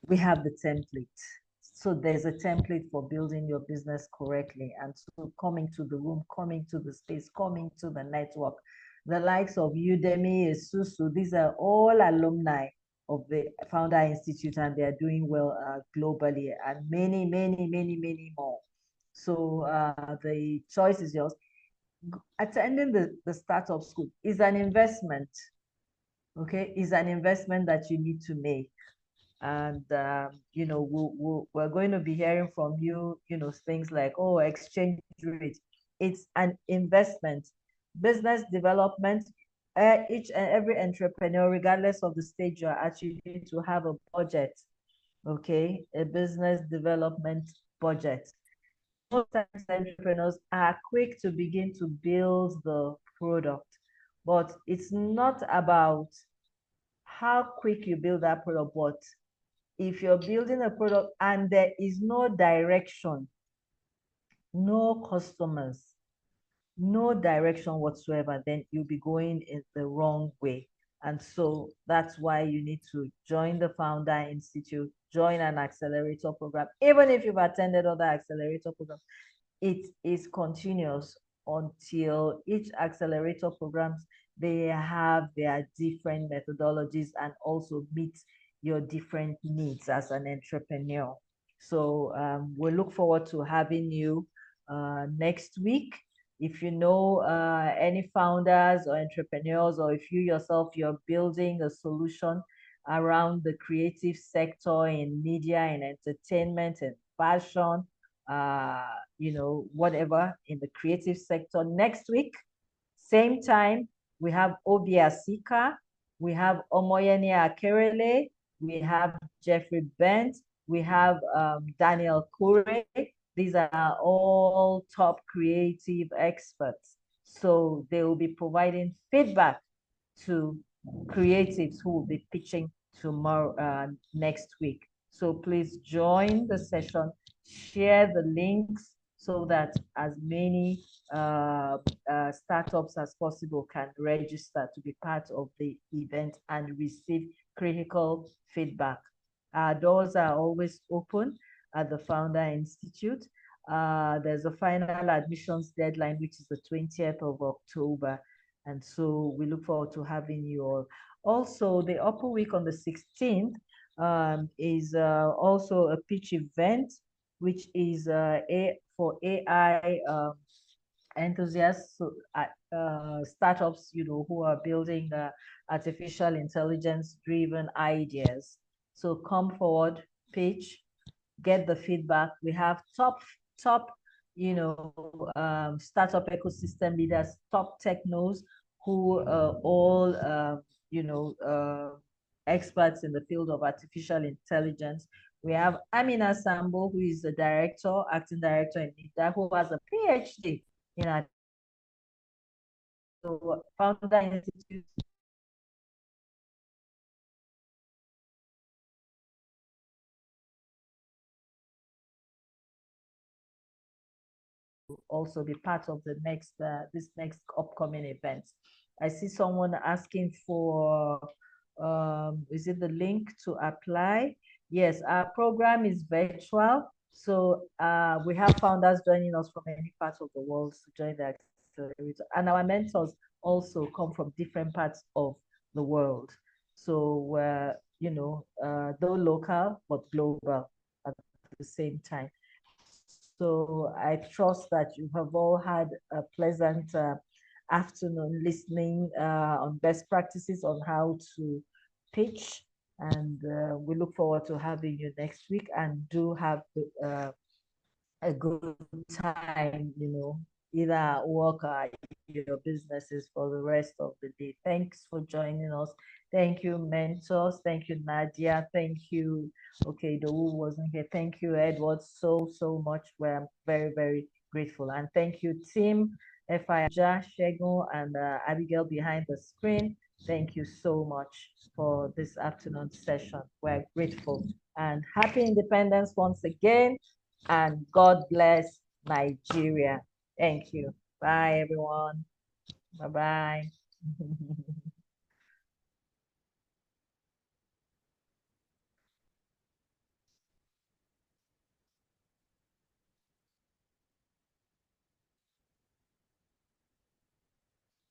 S1: we have the template. So there's a template for building your business correctly. And so coming to the room, coming to the space, coming to the network, the likes of Udemy, Isusu, these are all alumni of the Founder Institute, and they're doing well globally, and many, many, many, many more. So the choice is yours. Attending the startup school is an investment, okay? Is an investment that you need to make. And we're going to be hearing from you, things like, oh, exchange rate. It's an investment. business development. Each and every entrepreneur, regardless of the stage you're at, you need to have a budget, okay? A business development budget. Most times entrepreneurs are quick to begin to build the product, but it's not about how quick you build that product, but if you're building a product and there is no direction, no customers, no direction whatsoever, then you'll be going in the wrong way. And so that's why you need to join the Founder Institute, join an accelerator program. Even if you've attended other accelerator programs, it is continuous until each accelerator programs, they have their different methodologies and also meet your different needs as an entrepreneur. So we look forward to having you next week. If you know any founders or entrepreneurs, or if you yourself, you're building a solution around the creative sector in media and entertainment and fashion, whatever in the creative sector. Next week, same time, we have Obi Asika, we have Omoyeni Akerele, we have Jeffrey Bent, we have Daniel Kure. These are all top creative experts. So they will be providing feedback to creatives who will be pitching tomorrow, next week. So please join the session, share the links so that as many startups as possible can register to be part of the event and receive critical feedback. Our doors are always open at the Founder Institute. There's a final admissions deadline, which is the 20th of October. And so we look forward to having you all. Also, the upper week on the 16th is also a pitch event, which is for AI enthusiasts, so, startups, who are building artificial intelligence-driven ideas. So come forward, pitch, get the feedback. We have top startup ecosystem leaders, top technos who are all experts in the field of artificial intelligence. We have Amina Sambo, who is the director, acting director in NIDA, who has a PhD in our Founder Institute. Also be part of the next this next upcoming event. I see someone asking for is it the link to apply? Yes, our program is virtual, so we have founders joining us from any part of the world to join the accelerator, and our mentors also come from different parts of the world. So we're though local but global at the same time. So I trust that you have all had a pleasant afternoon listening on best practices on how to pitch. And we look forward to having you next week, and do have a good time, either at work or your businesses for the rest of the day. Thanks for joining us. Thank you, mentors. Thank you, Nadia. Thank you. Okay, the who wasn't here. Thank you, Edward, so much. We're very, very grateful. And thank you, team, FIA, Shegun, and Abigail behind the screen. Thank you so much for this afternoon session. We're grateful. And happy independence once again. And God bless Nigeria. Thank you. Bye, everyone. Bye-bye.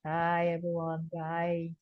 S1: Bye, everyone. Bye.